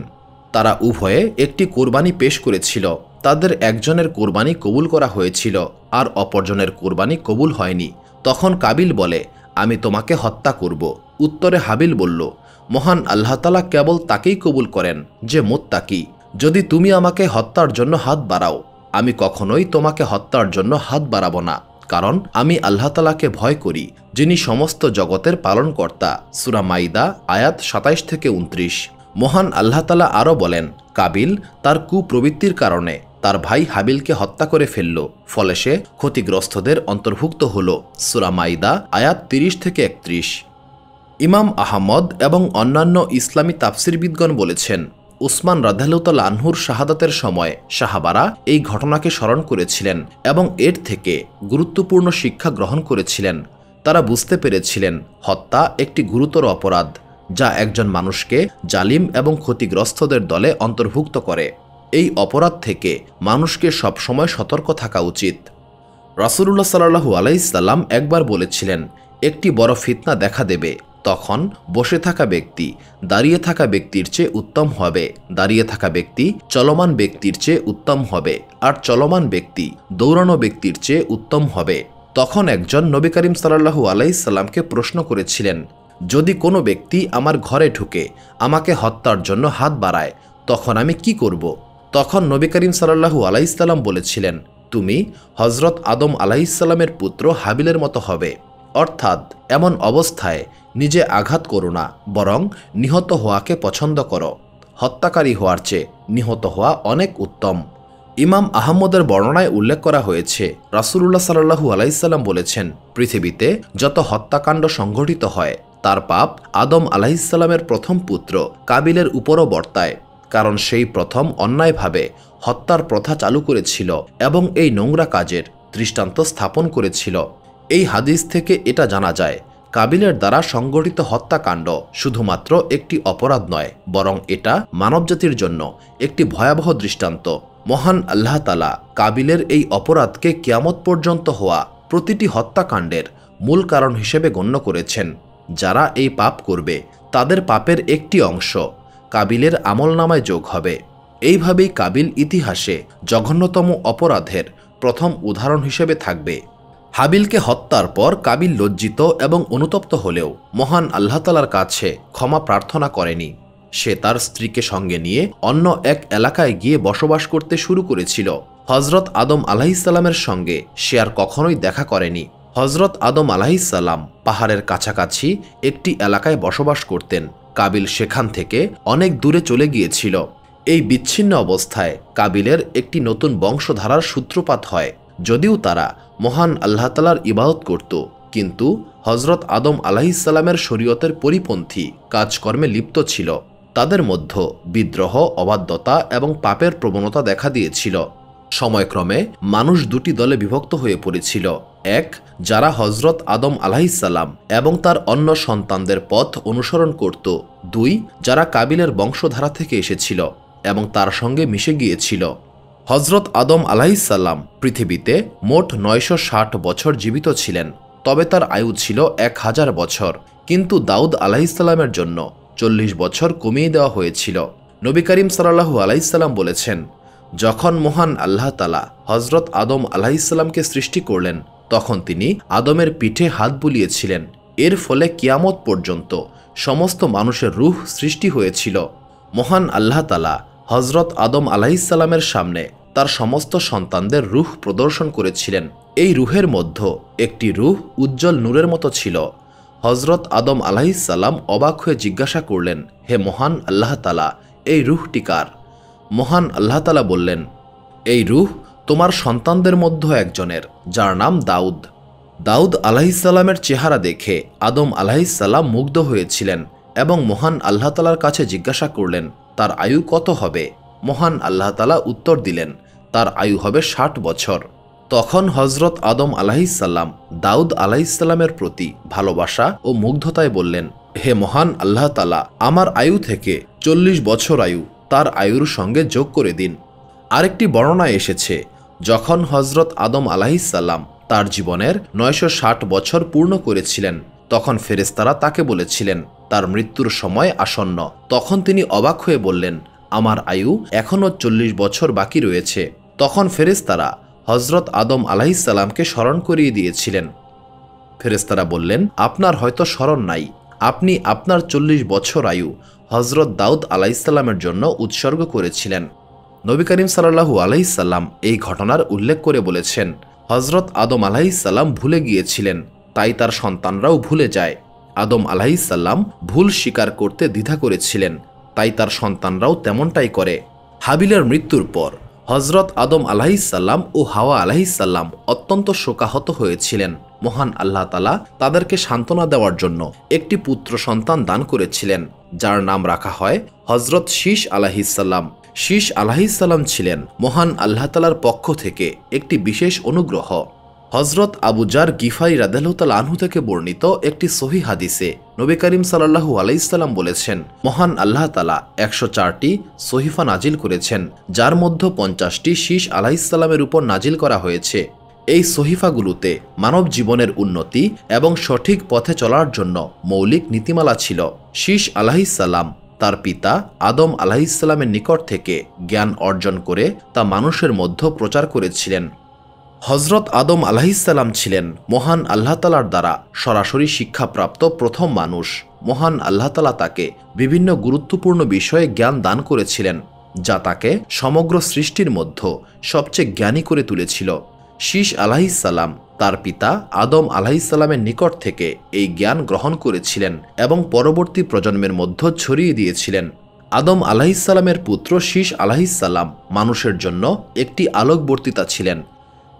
[SPEAKER 1] তারা উভয়ে একটি কোরবানি পেশ করেছিল। তাদের একজনের কোরবানি কবুল করা হয়েছিল আর অপরজনের কোরবানি কবুল হয়নি। তখন কাবিল বলে, আমি তোমাকে হত্যা করব। উত্তরে হাবিল বলল, মহান আল্লাহ তাআলা কেবল তাকেই কবুল করেন যে মুত্তাকি। যদি তুমি আমাকে হত্যার জন্য হাত বাড়াও, আমি কখনোই তোমাকে হত্যার জন্য হাত বাড়াবো না, কারণ আমি আল্লাহ তাআলাকে ভয় করি, যিনি সমস্ত জগতের পালনকর্তা। সূরা মাইদা আয়াত ২৭ থেকে ২৯। মহান আল্লাহ তাআলা আরও বলেন, কাবিল তার কুপ্রবৃত্তির কারণে তার ভাই হাবিলকে হত্যা করে ফেলল, ফলে সে ক্ষতিগ্রস্তদের অন্তর্ভুক্ত হল। সূরা মাইদা আয়াত ৩০ থেকে ৩১। ইমাম আহমদ এবং অন্যান্য ইসলামী তাফসিরবিদগণ বলেছেন, উসমান রাদিয়াল্লাহু তাআলা আনহুর শাহাদাতের সময় সাহাবারা এই ঘটনাকে স্মরণ করেছিলেন এবং এর থেকে গুরুত্বপূর্ণ শিক্ষা গ্রহণ করেছিলেন। তারা বুঝতে পেরেছিলেন হত্যা একটি গুরুতর অপরাধ, যা একজন মানুষকে জালিম এবং ক্ষতিগ্রস্তদের দলে অন্তর্ভুক্ত করে। এই অপরাধ থেকে মানুষকে সবসময় সতর্ক থাকা উচিত। রাসূলুল্লাহ সাল্লাল্লাহু আলাইহি সাল্লাম একবার বলেছিলেন, একটি বড় ফিতনা দেখা দেবে, তখন বসে থাকা ব্যক্তি দাঁড়িয়ে থাকা ব্যক্তির চেয়ে উত্তম হবে, দাঁড়িয়ে থাকা ব্যক্তি চলমান ব্যক্তির চেয়ে উত্তম হবে, আর চলমান ব্যক্তি দৌড়ানো ব্যক্তির চেয়ে উত্তম হবে। তখন একজন নবী করিম সাল্লাল্লাহু আলাইহি সাল্লামকে প্রশ্ন করেছিলেন, যদি কোনো ব্যক্তি আমার ঘরে ঢুকে আমাকে হত্যার জন্য হাত বাড়ায়, তখন আমি কি করব? তখন নবী করিম সাল্লাল্লাহু আলাইহি সাল্লাম বলেছিলেন, তুমি হজরত আদম আলাইহিস সালামের পুত্র হাবিলের মতো হবে। অর্থাৎ এমন অবস্থায় নিজে আঘাত করো না, বরং নিহত হওয়াকে পছন্দ করো। হত্যাকারী হওয়ার চেয়ে নিহত হওয়া অনেক উত্তম। ইমাম আহমদের বর্ণনায় উল্লেখ করা হয়েছে, রাসূলুল্লাহ সাল্লাল্লাহু আলাইহি সাল্লাম বলেছেন, পৃথিবীতে যত হত্যাকাণ্ড সংঘটিত হয় তার পাপ আদম আলাইহিসসালামের প্রথম পুত্র কাবিলের উপরও বর্তায়, কারণ সেই প্রথম অন্যায়ভাবে হত্যার প্রথা চালু করেছিল এবং এই নোংরা কাজের দৃষ্টান্ত স্থাপন করেছিল। এই হাদিস থেকে এটা জানা যায়, কাবিলের দ্বারা সংগঠিত হত্যাকাণ্ড শুধুমাত্র একটি অপরাধ নয়, বরং এটা মানবজাতির জন্য একটি ভয়াবহ দৃষ্টান্ত। মহান আল্লাহ তাআলা কাবিলের এই অপরাধকে কিয়ামত পর্যন্ত হওয়া প্রতিটি হত্যাকাণ্ডের মূল কারণ হিসেবে গণ্য করেছেন। যারা এই পাপ করবে তাদের পাপের একটি অংশ কাবিলের আমলনামায় যোগ হবে। এইভাবেই কাবিল ইতিহাসে জঘন্যতম অপরাধের প্রথম উদাহরণ হিসেবে থাকবে। হাবিলকে হত্যার পর কাবিল লজ্জিত এবং অনুতপ্ত হলেও মহান আল্লাহ তাআলার কাছে ক্ষমা প্রার্থনা করেনি। সে তার স্ত্রীকে সঙ্গে নিয়ে অন্য এক এলাকায় গিয়ে বসবাস করতে শুরু করেছিল। হযরত আদম আলাইহিসসালামের সঙ্গে সে আর কখনোই দেখা করেনি। হযরত আদম আলাইহিসসালাম পাহাড়ের কাছাকাছি একটি এলাকায় বসবাস করতেন। কাবিল সেখান থেকে অনেক দূরে চলে গিয়েছিল। এই বিচ্ছিন্ন অবস্থায় কাবিলের একটি নতুন বংশধারার সূত্রপাত হয়। যদিও তারা মহান আল্লাহ তাআলার ইবাদত করত, কিন্তু হযরত আদম আলাইহিসসালামের শরীয়তের পরিপন্থী কাজকর্মে লিপ্ত ছিল। তাদের মধ্যে বিদ্রোহ, অবাধ্যতা এবং পাপের প্রবণতা দেখা দিয়েছিল। সময়ক্রমে মানুষ দুটি দলে বিভক্ত হয়ে পড়েছিল। এক, যারা হযরত আদম আলাইহিসসালাম এবং তার অন্য সন্তানদের পথ অনুসরণ করত। দুই, যারা কাবিলের বংশধারা থেকে এসেছিল এবং তার সঙ্গে মিশে গিয়েছিল। হযরত আদম আলাইহিসসালাম পৃথিবীতে মোট 960 বছর জীবিত ছিলেন, তবে তার আয়ু ছিল 1000 বছর। কিন্তু দাউদ আলাইহিসসালামের জন্য 40 বছর কমিয়ে দেওয়া হয়েছিল। নবী করিম সাল্লাল্লাহু আলাইহি সাল্লাম বলেছেন, যখন মহান আল্লাহ তাআলা হযরত আদম আলাইহিসসালামকে সৃষ্টি করলেন, তখন তিনি আদমের পিঠে হাত বুলিয়েছিলেন। এর ফলে কিয়ামত পর্যন্ত সমস্ত মানুষের রূহ সৃষ্টি হয়েছিল। মহান আল্লাহ তাআলা হযরত আদম আলাইহিসসালামের সামনে তার সমস্ত সন্তানদের রূহ প্রদর্শন করেছিলেন। এই রূহের মধ্যে একটি রূহ উজ্জ্বল নূরের মতো ছিল। হযরত আদম আলাইহিসসালাম অবাক হয়ে জিজ্ঞাসা করলেন, হে মহান আল্লাহ তাআলা, এই রূহটি কার? মহান আল্লাহ তাআলা বললেন, এই রূহ তোমার সন্তানদের মধ্যে একজনের, যার নাম দাউদ। দাউদ আলাইহিসসালামের চেহারা দেখে আদম আলাইহিসসালাম মুগ্ধ হয়েছিলেন এবং মহান আল্লাহ তাআলার কাছে জিজ্ঞাসা করলেন, তার আয়ু কত হবে? মহান আল্লাহ তাআলা উত্তর দিলেন, তার আয়ু হবে 60 বছর। তখন হযরত আদম আলাইহিসসালাম দাউদ আলাইহিসসালামের প্রতি ভালোবাসা ও মুগ্ধতায় বললেন, হে মহান আল্লাহ তাআলা, আমার আয়ু থেকে 40 বছর আয়ু তার আয়ুর সঙ্গে যোগ করে দিন। আরেকটি বর্ণনায় এসেছে, যখন হযরত আদম আলাইহিসসালাম তার জীবনের 960 বছর পূর্ণ করেছিলেন, তখন ফেরেশতারা তাকে বলেছিলেন তার মৃত্যুর সময় আসন্ন। তখন তিনি অবাক হয়ে বললেন, আমার আয়ু এখনও 40 বছর বাকি রয়েছে। তখন ফেরেশতারা হযরত আদম আলাইহিসসালামকে স্মরণ করিয়ে দিয়েছিলেন। ফেরেশতারা বললেন, আপনার হয়তো স্মরণ নাই, আপনি আপনার 40 বছর আয়ু হযরত দাউদ আলাইহিসসালামের জন্য উৎসর্গ করেছিলেন। নবী করিম সাল্লাল্লাহু আলাইহি সাল্লাম এই ঘটনার উল্লেখ করে বলেছেন, হযরত আদম আলাইহিসসালাম ভুলে গিয়েছিলেন, তাই তার সন্তানরাও ভুলে যায়। আদম আলাইহিসসালাম ভুল স্বীকার করতে দ্বিধা করেছিলেন, তাই তার সন্তানরাও তেমনটাই করে। হাবিলের মৃত্যুর পর হযরত আদম আলাইহিসসালাম ও হাওয়া আলাইহিসসালাম অত্যন্ত শোকাহত হয়েছিলেন। মহান আল্লাহ তাআলা তাদেরকে সান্ত্বনা দেওয়ার জন্য একটি পুত্র সন্তান দান করেছিলেন, যার নাম রাখা হয় হযরত শীশ আলাইহিসসালাম। শীশ আলাইহিসসালাম ছিলেন মহান আল্লাহ তাআলার পক্ষ থেকে একটি বিশেষ অনুগ্রহ। হযরত আবু জার গিফারি রাদিয়াল্লাহু তাআলা আনহু থেকে বর্ণিত একটি সহিহ হাদিসে নবী করিম সাল্লাল্লাহু আলাইহি সাল্লাম বলেছেন, মহান আল্লাহ তাআলা 104টি সহিফা নাজিল করেছেন, যার মধ্যে 50টি শীশ আলাইহিসসালামের উপর নাজিল করা হয়েছে। এই সহিফাগুলোতে মানব জীবনের উন্নতি এবং সঠিক পথে চলার জন্য মৌলিক নীতিমালা ছিল। শীশ আলাইহিসসালাম তার পিতা আদম আলাইহিসসালামের নিকট থেকে জ্ঞান অর্জন করে তা মানুষের মধ্যে প্রচার করেছিলেন। হযরত আদম আলাইহিসসালাম ছিলেন মহান আল্লাহ তাআলার দ্বারা সরাসরি শিক্ষাপ্রাপ্ত প্রথম মানুষ। মহান আল্লাহ তাআলা তাকে বিভিন্ন গুরুত্বপূর্ণ বিষয়ে জ্ঞান দান করেছিলেন, যা তাকে সমগ্র সৃষ্টির মধ্যে সবচেয়ে জ্ঞানী করে তুলেছিল। শীশ আলাইহিসসালাম তার পিতা আদম আলাইহিসসালামের নিকট থেকে এই জ্ঞান গ্রহণ করেছিলেন এবং পরবর্তী প্রজন্মের মধ্যে ছড়িয়ে দিয়েছিলেন। আদম আলাইহিসসালামের পুত্র শীস আলাইহিসসালাম মানুষের জন্য একটি আলোকবর্তিতা ছিলেন।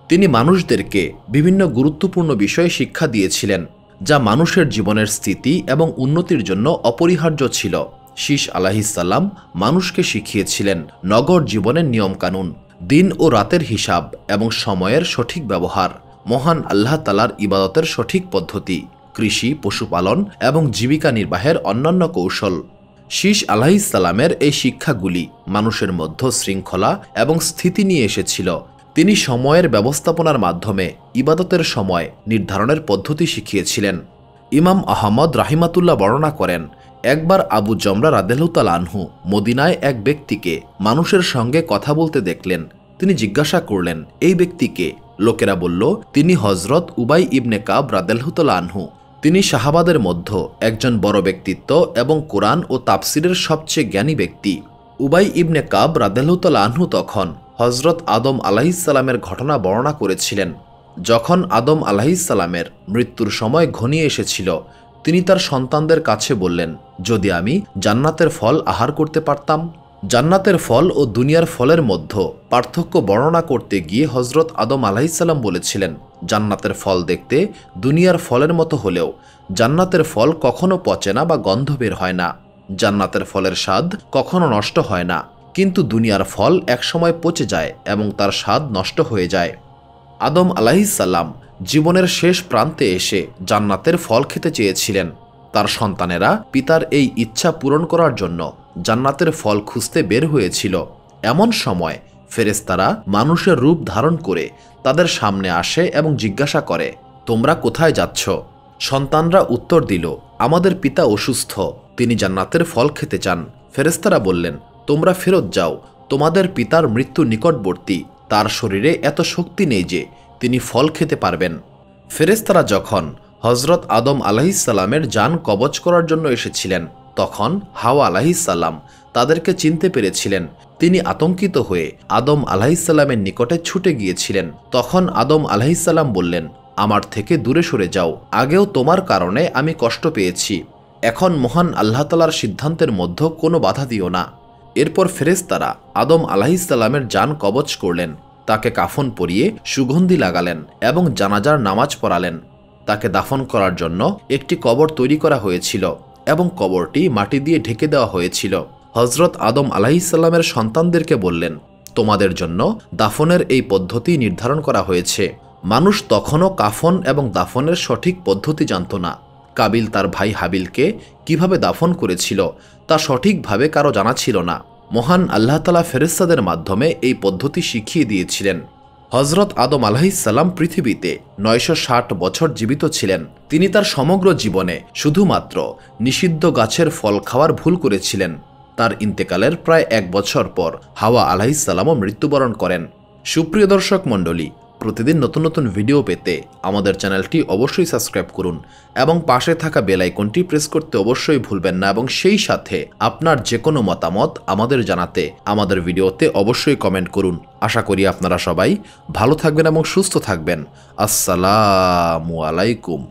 [SPEAKER 1] তিনি মানুষদেরকে বিভিন্ন গুরুত্বপূর্ণ বিষয়ে শিক্ষা দিয়েছিলেন, যা মানুষের জীবনের স্থিতি এবং উন্নতির জন্য অপরিহার্য ছিল। শীস আলাইহিসসালাম মানুষকে শিখিয়েছিলেন নগর জীবনের নিয়মকানুন, দিন ও রাতের হিসাব এবং সময়ের সঠিক ব্যবহার, মহান আল্লাহ তাআলার ইবাদতের সঠিক পদ্ধতি, কৃষি, পশুপালন এবং জীবিকা নির্বাহের অন্যান্য কৌশল। শীস আলাইহিসসালামের এই শিক্ষাগুলি মানুষের মধ্যে শৃঙ্খলা এবং স্থিতি নিয়ে এসেছিল। তিনি সময়ের ব্যবস্থাপনার মাধ্যমে ইবাদতের সময় নির্ধারণের পদ্ধতি শিখিয়েছিলেন। ইমাম আহমদ রাহিমাতুল্লাহ বর্ণনা করেন, একবার আবু জমরা রাদিয়াল্লাহু তাআলা আনহু মদিনায় এক ব্যক্তিকে মানুষের সঙ্গে কথা বলতে দেখলেন। তিনি জিজ্ঞাসা করলেন, এই ব্যক্তিকে? লোকেরা বলল, তিনি হযরত উবাই ইবনে কাব রাদিয়াল্লাহু তাআলা আনহু। তিনি সাহাবাদের মধ্যে একজন বড় ব্যক্তিত্ব এবং কোরআন ও তাফসিরের সবচেয়ে জ্ঞানী ব্যক্তি। উবাই ইবনে কাব রাদিয়াল্লাহু তাআলা আনহু তখন হযরত আদম আলাইহিসসালামের ঘটনা বর্ণনা করেছিলেন। যখন আদম আলাইহিসসালামের মৃত্যুর সময় ঘনিয়ে এসেছিল, তিনি তার সন্তানদের কাছে বললেন, যদি আমি জান্নাতের ফল আহার করতে পারতাম। জান্নাতের ফল ও দুনিয়ার ফলের মধ্যে পার্থক্য বর্ণনা করতে গিয়ে হযরত আদম আলাইহিসসালাম বলেছিলেন, জান্নাতের ফল দেখতে দুনিয়ার ফলের মতো হলেও জান্নাতের ফল কখনো পচে না বা গন্ধ বের হয় না। জান্নাতের ফলের স্বাদ কখনো নষ্ট হয় না, কিন্তু দুনিয়ার ফল একসময় পচে যায় এবং তার স্বাদ নষ্ট হয়ে যায়। আদম আলাইহিসসালাম জীবনের শেষ প্রান্তে এসে জান্নাতের ফল খেতে চেয়েছিলেন। তার সন্তানেরা পিতার এই ইচ্ছা পূরণ করার জন্য জান্নাতের ফল খুঁজতে বের হয়েছিল। এমন সময় ফেরেশতারা মানুষের রূপ ধারণ করে তাদের সামনে আসে এবং জিজ্ঞাসা করে, তোমরা কোথায় যাচ্ছ? সন্তানরা উত্তর দিল, আমাদের পিতা অসুস্থ, তিনি জান্নাতের ফল খেতে চান। ফেরেশতারা বললেন, তোমরা ফেরত যাও, তোমাদের পিতার মৃত্যু নিকটবর্তী, তার শরীরে এত শক্তি নেই যে তিনি ফল খেতে পারবেন। ফেরেশতারা যখন হযরত আদম আলাইহিসসালামের জান কবজ করার জন্য এসেছিলেন, তখন হাওয়া আলাইহিসসালাম তাদেরকে চিনতে পেরেছিলেন। তিনি আতঙ্কিত হয়ে আদম আলাইহিসসালামের নিকটে ছুটে গিয়েছিলেন। তখন আদম আলাইহিসসালাম বললেন, আমার থেকে দূরে সরে যাও, আগেও তোমার কারণে আমি কষ্ট পেয়েছি, এখন মহান আল্লাহ তাআলার সিদ্ধান্তের মধ্যে কোনো বাধা দিও না। এরপর ফেরেশতারা আদম আলাইহিসসালামের জান কবজ করলেন, তাকে কাফন পরিয়ে সুগন্ধি লাগালেন এবং জানাজার নামাজ পড়ালেন। তাকে দাফন করার জন্য একটি কবর তৈরি করা হয়েছিল এবং কবরটি মাটি দিয়ে ঢেকে দেওয়া হয়েছিল। হযরত আদম আলাইহিসসালামের সন্তানদেরকে বললেন, তোমাদের জন্য দাফনের এই পদ্ধতি নির্ধারণ করা হয়েছে। মানুষ তখনও কাফন এবং দাফনের সঠিক পদ্ধতি জানত না। কাবিল তার ভাই হাবিলকে কিভাবে দাফন করেছিল তা সঠিকভাবে কারো জানা ছিল না। মহান আল্লাহ তাআলা ফেরেশতাদের মাধ্যমে এই পদ্ধতি শিখিয়ে দিয়েছিলেন। হযরত আদম আলাইহিসসালাম পৃথিবীতে 960 বছর জীবিত ছিলেন। তিনি তার সমগ্র জীবনে শুধুমাত্র নিষিদ্ধ গাছের ফল খাওয়ার ভুল করেছিলেন। তার ইন্তেকালের প্রায় 1 বছর পর হাওয়া আলাইহিসসালামও মৃত্যুবরণ করেন। সুপ্রিয় দর্শক মণ্ডলী, প্রতিদিন নতুন নতুন ভিডিও পেতে আমাদের চ্যানেলটি অবশ্যই সাবস্ক্রাইব করুন এবং পাশে থাকা বেল আইকনটি প্রেস করতে অবশ্যই ভুলবেন না, এবং সেই সাথে আপনার যে কোনো মতামত আমাদের জানাতে আমাদের ভিডিওতে অবশ্যই কমেন্ট করুন। আশা করি আপনারা সবাই ভালো থাকবেন এবং সুস্থ থাকবেন। আসসালামু আলাইকুম।